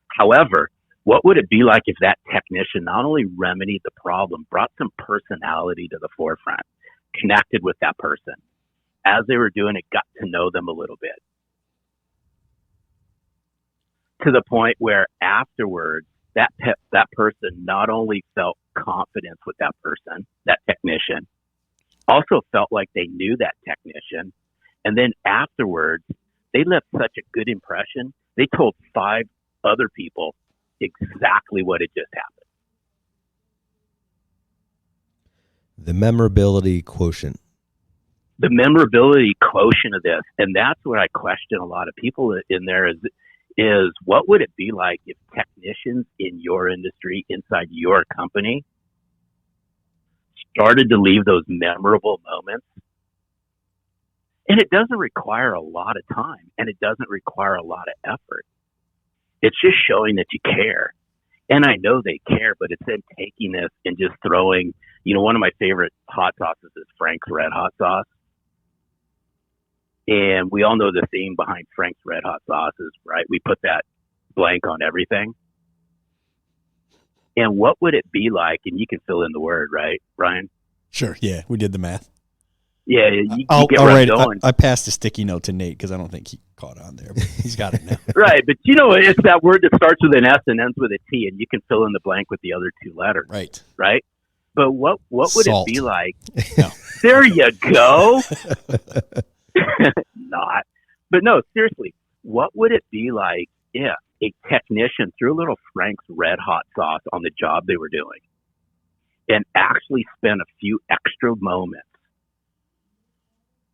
However, what would it be like if that technician not only remedied the problem, brought some personality to the forefront, connected with that person? As they were doing it, got to know them a little bit. To the point where afterwards, that person not only felt confidence with that person, that technician, also felt like they knew that technician. And then afterwards, they left such a good impression. They told 5 other people exactly what had just happened. The memorability quotient. The memorability quotient of this. And that's what I question a lot of people in there is what would it be like if technicians in your industry, inside your company, started to leave those memorable moments? And it doesn't require a lot of time, and it doesn't require a lot of effort. It's just showing that you care. And I know they care, but it's then taking this and just throwing, one of my favorite hot sauces is Frank's Red Hot Sauce. And we all know the theme behind Frank's Red Hot Sauces, right? We put that blank on everything. And what would it be like, and you can fill in the word, right, Brian? Sure, yeah, we did the math. Yeah, you get where I'm going. I passed the sticky note to Nate because I don't think he caught on there, but he's got it now. Right, but it's that word that starts with an S and ends with a T, and you can fill in the blank with the other 2 letters. Right. Right? But what would Salt. it be like? No. There you go. Not. But no, seriously, what would it be like if a technician threw a little Frank's Red Hot Sauce on the job they were doing and actually spent a few extra moments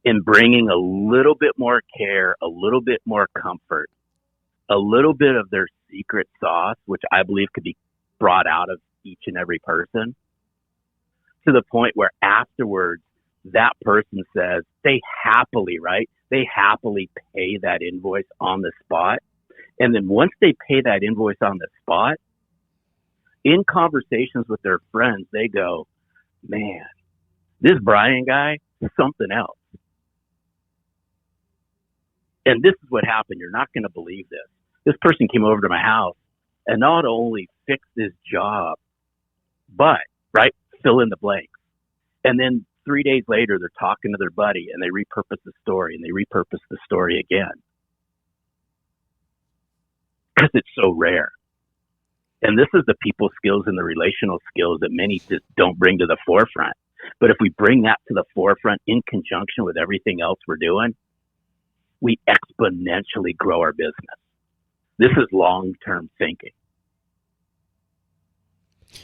in bringing a little bit more care, a little bit more comfort a little bit of their secret sauce, which I believe could be brought out of each and every person, to the point where afterwards that person says they happily pay that invoice on the spot. And then once they pay that invoice on the spot, in conversations with their friends, they go, man, this Brian guy is something else. And this is what happened. You're not going to believe this. This person came over to my house and not only fixed his job, but, right, fill in the blanks. And then 3 days later, they're talking to their buddy and they repurpose the story and they repurpose the story again. Because it's so rare. And this is the people skills and the relational skills that many just don't bring to the forefront. But if we bring that to the forefront in conjunction with everything else we're doing, we exponentially grow our business. This is long-term thinking.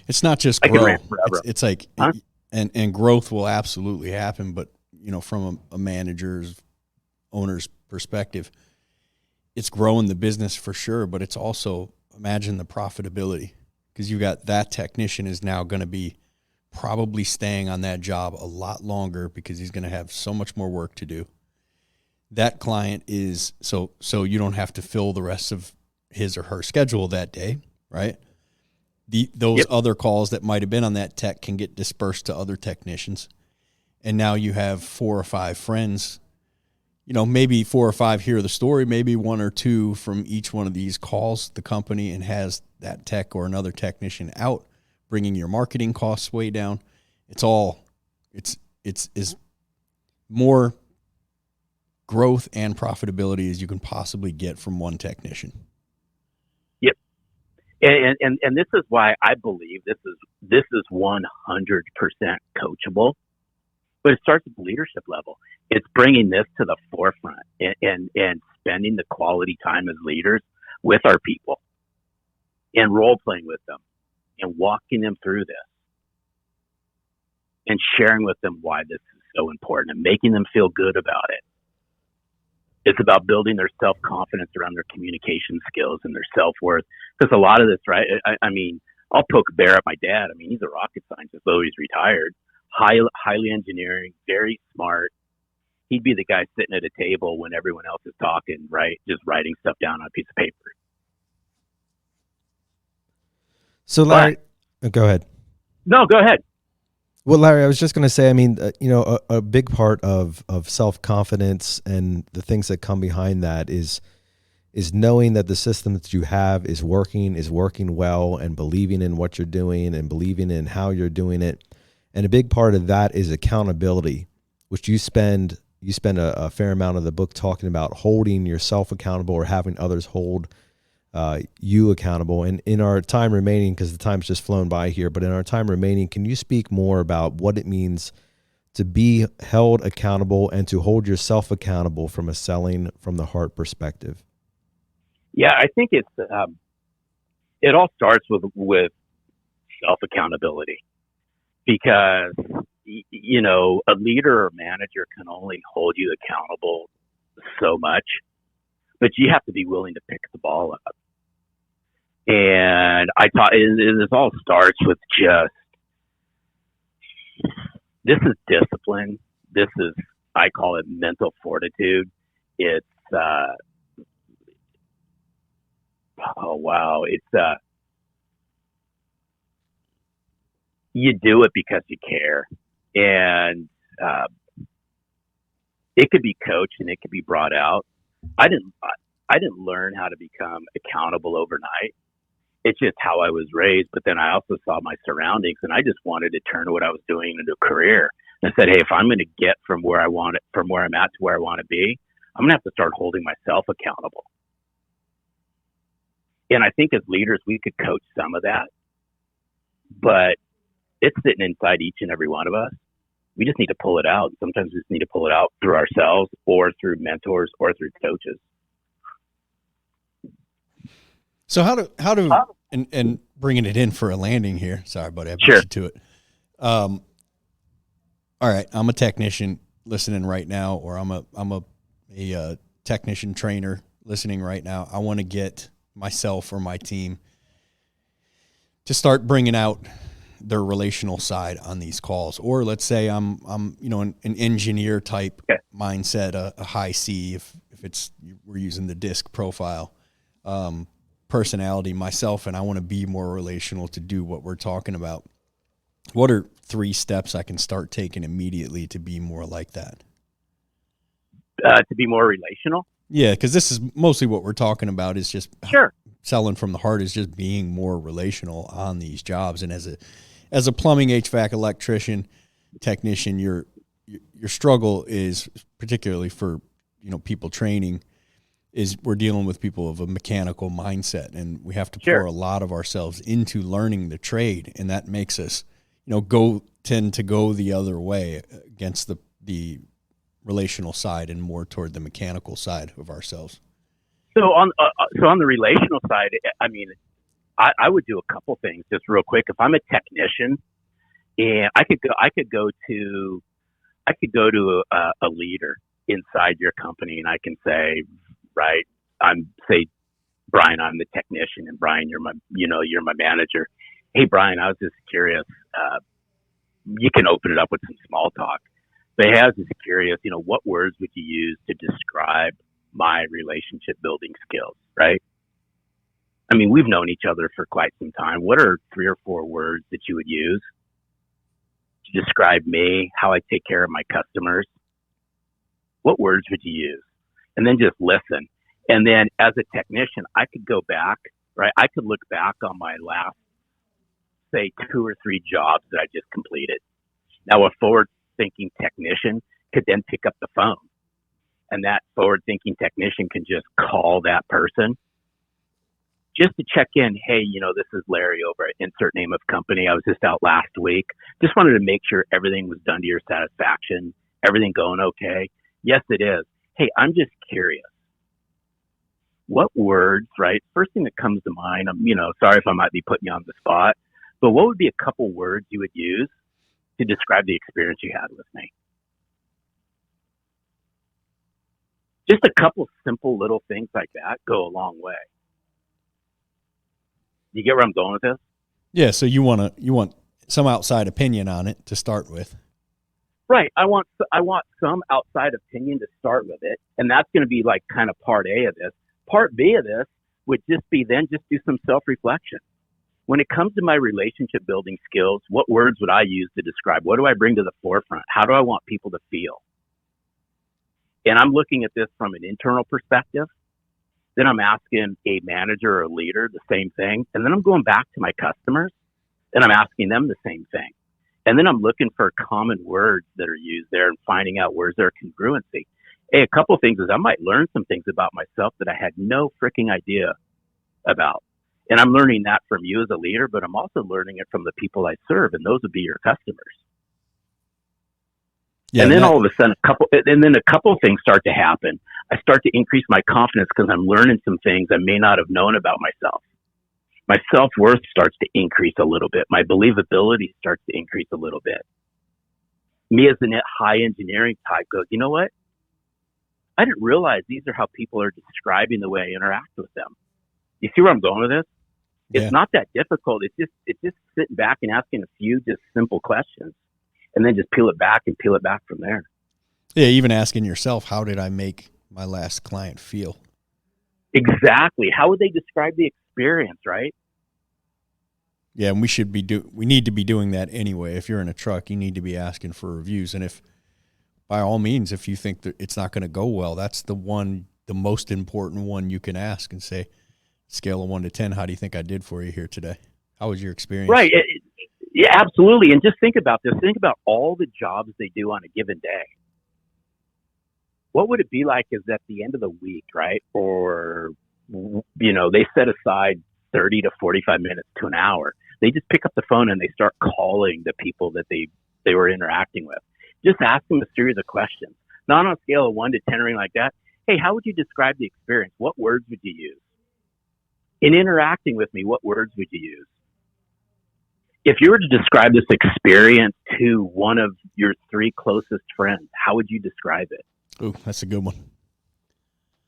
It's not just grow. It's like, and growth will absolutely happen. But, you know, from a manager's, owner's perspective, it's growing the business for sure. But it's also, imagine the profitability, because you got that technician is now going to be probably staying on that job a lot longer because he's going to have so much more work to do. That client is so you don't have to fill the rest of his or her schedule that day, right? Those other calls that might have been on that tech can get dispersed to other technicians. And now you have 4 or 5 friends, you know, maybe 4 or 5 hear the story, maybe 1 or 2 from each one of these calls the company and has that tech or another technician out, bringing your marketing costs way down. It's more growth and profitability as you can possibly get from one technician. Yep. And this is why I believe this is 100% coachable, but it starts at the leadership level. It's bringing this to the forefront and spending the quality time as leaders with our people and role playing with them and walking them through this and sharing with them why this is so important and making them feel good about it. It's about building their self-confidence around their communication skills and their self-worth. Because a lot of this, right? I mean, I'll poke a bear at my dad. I mean, he's a rocket scientist, though he's retired. Highly engineering, very smart. He'd be the guy sitting at a table when everyone else is talking, right? Just writing stuff down on a piece of paper. So, Larry, go ahead. No, go ahead. Well, Larry, I was just going to say, I mean, a big part of self-confidence and the things that come behind that is knowing that the system that you have is working well, and believing in what you're doing and believing in how you're doing it. And a big part of that is accountability, which you spend a fair amount of the book talking about holding yourself accountable or having others hold you accountable. And in our time remaining, because the time's just flown by here, but in our time remaining, can you speak more about what it means to be held accountable and to hold yourself accountable from a selling from the heart perspective? Yeah, I think it all starts with self accountability, because you know, a leader or manager can only hold you accountable so much, but you have to be willing to pick the ball up. And I thought this all starts with this is discipline. This is, I call it mental fortitude. It's, you do it because you care. And it could be coached and it could be brought out. I didn't learn how to become accountable overnight. It's just how I was raised. But then I also saw my surroundings, and I just wanted to turn what I was doing into a career. And I said, hey, if I'm going to get from where I'm at to where I want to be, I'm going to have to start holding myself accountable. And I think as leaders, we could coach some of that, but it's sitting inside each and every one of us. We just need to pull it out. Sometimes we just need to pull it out through ourselves or through mentors or through coaches. So how do and bringing it in for a landing here. Sorry, buddy, I beat you to it. All right, I'm a technician listening right now, or I'm a technician trainer listening right now, I want to get myself or my team to start bringing out their relational side on these calls. Or let's say I'm an engineer type mindset, a high C, if we're using the DISC profile, personality myself, and I want to be more relational to do what we're talking about. What are 3 steps I can start taking immediately to be more like that? To be more relational? Yeah, because this is mostly what we're talking about is just sure. Selling from the heart is just being more relational on these jobs. And as a plumbing, HVAC, electrician, technician, your struggle is, particularly for people training, is we're dealing with people of a mechanical mindset, and we have to pour a lot of ourselves into learning the trade, and that makes us tend to go the other way against the relational side and more toward the mechanical side of ourselves. So on the relational side, I mean, I would do a couple things just real quick. If I'm a technician, and I could go to a leader inside your company, and I can say, right, Brian, I'm the technician, and Brian, you're my manager. Hey, Brian, I was just curious. You can open it up with some small talk, but hey, I was just curious. What words would you use to describe my relationship building skills? Right. I mean, we've known each other for quite some time. What are 3 or 4 words that you would use to describe me, how I take care of my customers? What words would you use? And then just listen. And then as a technician, I could go back, right? I could look back on my last, say, 2 or 3 jobs that I just completed. Now, a forward-thinking technician could then pick up the phone, and that forward-thinking technician can just call that person just to check in. Hey, this is Larry over at insert name of company. I was just out last week. Just wanted to make sure everything was done to your satisfaction. Everything going okay? Yes, it is. Hey, I'm just curious. What words, right? First thing that comes to mind, I'm, sorry if I might be putting you on the spot, but what would be a couple words you would use to describe the experience you had with me? Just a couple simple little things like that go a long way. You get where I'm going with this? Yeah. So you want some outside opinion on it to start with. Right. I want some outside opinion to start with it. And that's going to be like kind of part A of this. Part B of this would just be then just do some self-reflection. When it comes to my relationship building skills, what words would I use to describe? What do I bring to the forefront? How do I want people to feel? And I'm looking at this from an internal perspective. Then I'm asking a manager or a leader the same thing. And then I'm going back to my customers and I'm asking them the same thing. And then I'm looking for common words that are used there and finding out where's their congruency. Hey, a couple of things is I might learn some things about myself that I had no freaking idea about. And I'm learning that from you as a leader, but I'm also learning it from the people I serve, and those would be your customers. Yeah, and then all of a sudden, a couple of things start to happen. I start to increase my confidence because I'm learning some things I may not have known about myself. My self-worth starts to increase a little bit. My believability starts to increase a little bit. Me as a high engineering type goes, you know what? I didn't realize these are how people are describing the way I interact with them. You see where I'm going with this? It's not that difficult. It's just sitting back and asking a few just simple questions and then just peel it back from there. Yeah, even asking yourself, how did I make my last client feel? Exactly. How would they describe the experience, right? Yeah, and we need to be doing that anyway. If you're in a truck, you need to be asking for reviews. And if, by all means, if you think that it's not going to go well, that's the most important one you can ask and say, scale of 1 to 10, how do you think I did for you here today? How was your experience? Right. Yeah, absolutely. And just think about this. Think about all the jobs they do on a given day. What would it be like is at the end of the week, right? Or, they set aside 30 to 45 minutes to an hour. They just pick up the phone and they start calling the people that they were interacting with. Just ask them a series of questions. Not on a scale of 1 to 10 or anything like that. Hey, how would you describe the experience? What words would you use? In interacting with me, what words would you use? If you were to describe this experience to one of your 3 closest friends, how would you describe it? Ooh, that's a good one.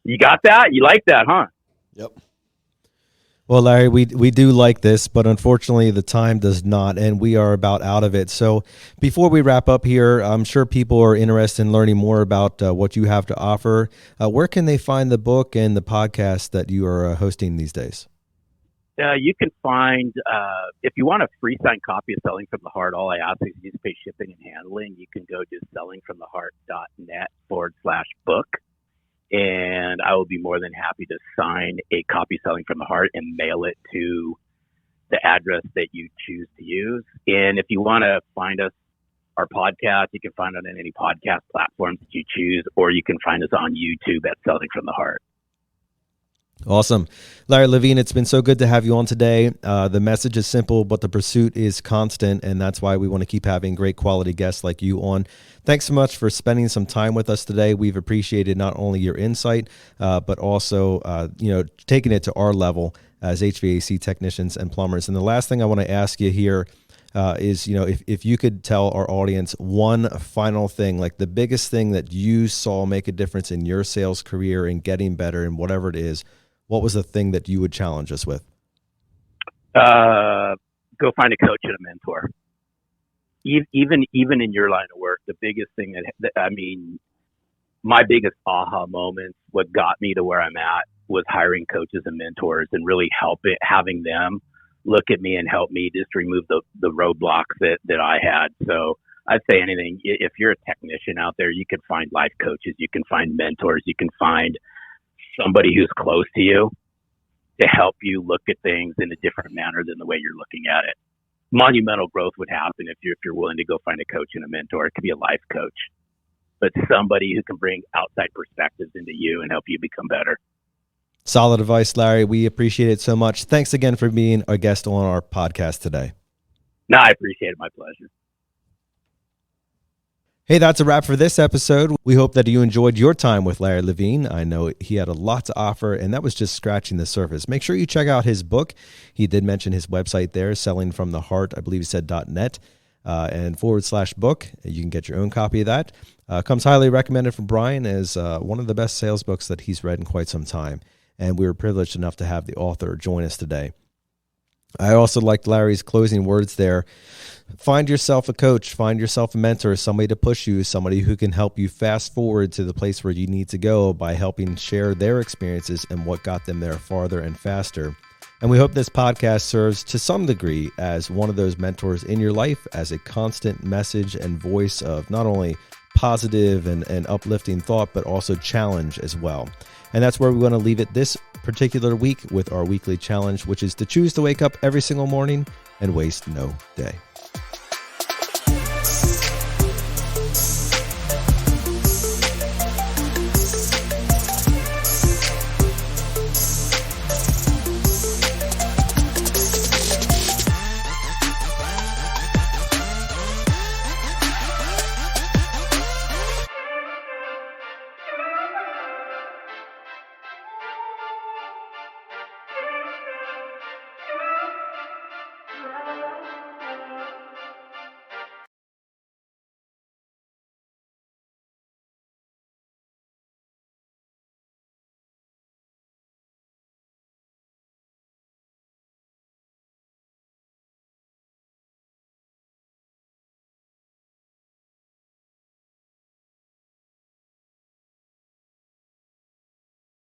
You got that? You like that, huh? Yep. Well, Larry, we do like this, but unfortunately the time does not, and we are about out of it. So before we wrap up here, I'm sure people are interested in learning more about what you have to offer. Where can they find the book and the podcast that you are hosting these days? You can find, if you want a free signed copy of Selling from the Heart, all I ask is you just pay shipping and handling. You can go to sellingfromtheheart.net/book. And I will be more than happy to sign a copy Selling from the Heart and mail it to the address that you choose to use. And if you want to find us, our podcast, you can find it on any podcast platforms that you choose, or you can find us on YouTube at Selling from the Heart. Awesome. Larry Levine, it's been so good to have you on today. The message is simple, but the pursuit is constant, and that's why we want to keep having great quality guests like you on. Thanks so much for spending some time with us today. We've appreciated not only your insight, but also taking it to our level as HVAC technicians and plumbers. And the last thing I want to ask you here is, if you could tell our audience one final thing, like the biggest thing that you saw make a difference in your sales career and getting better and whatever it is, what was the thing that you would challenge us with? Go find a coach and a mentor. Even in your line of work, the biggest thing my biggest aha moments, what got me to where I'm at, was hiring coaches and mentors and really having them look at me and help me just remove the roadblocks that I had. So I'd say anything, if you're a technician out there, you can find life coaches, you can find mentors, you can find somebody who's close to you to help you look at things in a different manner than the way you're looking at it. Monumental growth would happen if you're willing to go find a coach and a mentor. It could be a life coach, but somebody who can bring outside perspectives into you and help you become better. Solid advice, Larry. We appreciate it so much. Thanks again for being a guest on our podcast today. No, I appreciate it. My pleasure. Hey, that's a wrap for this episode. We hope that you enjoyed your time with Larry Levine. I know he had a lot to offer, and that was just scratching the surface. Make sure you check out his book. He did mention his website there, Selling from the Heart, I believe he said .net, and /book. You can get your own copy of that. Comes highly recommended from Brian as one of the best sales books that he's read in quite some time. And we were privileged enough to have the author join us today. I also liked Larry's closing words there. Find yourself a coach, find yourself a mentor, somebody to push you, somebody who can help you fast forward to the place where you need to go by helping share their experiences and what got them there farther and faster. And we hope this podcast serves to some degree as one of those mentors in your life, as a constant message and voice of not only positive and uplifting thought, but also challenge as well. And that's where we want to leave it this particular week with our weekly challenge, which is to choose to wake up every single morning and waste no day.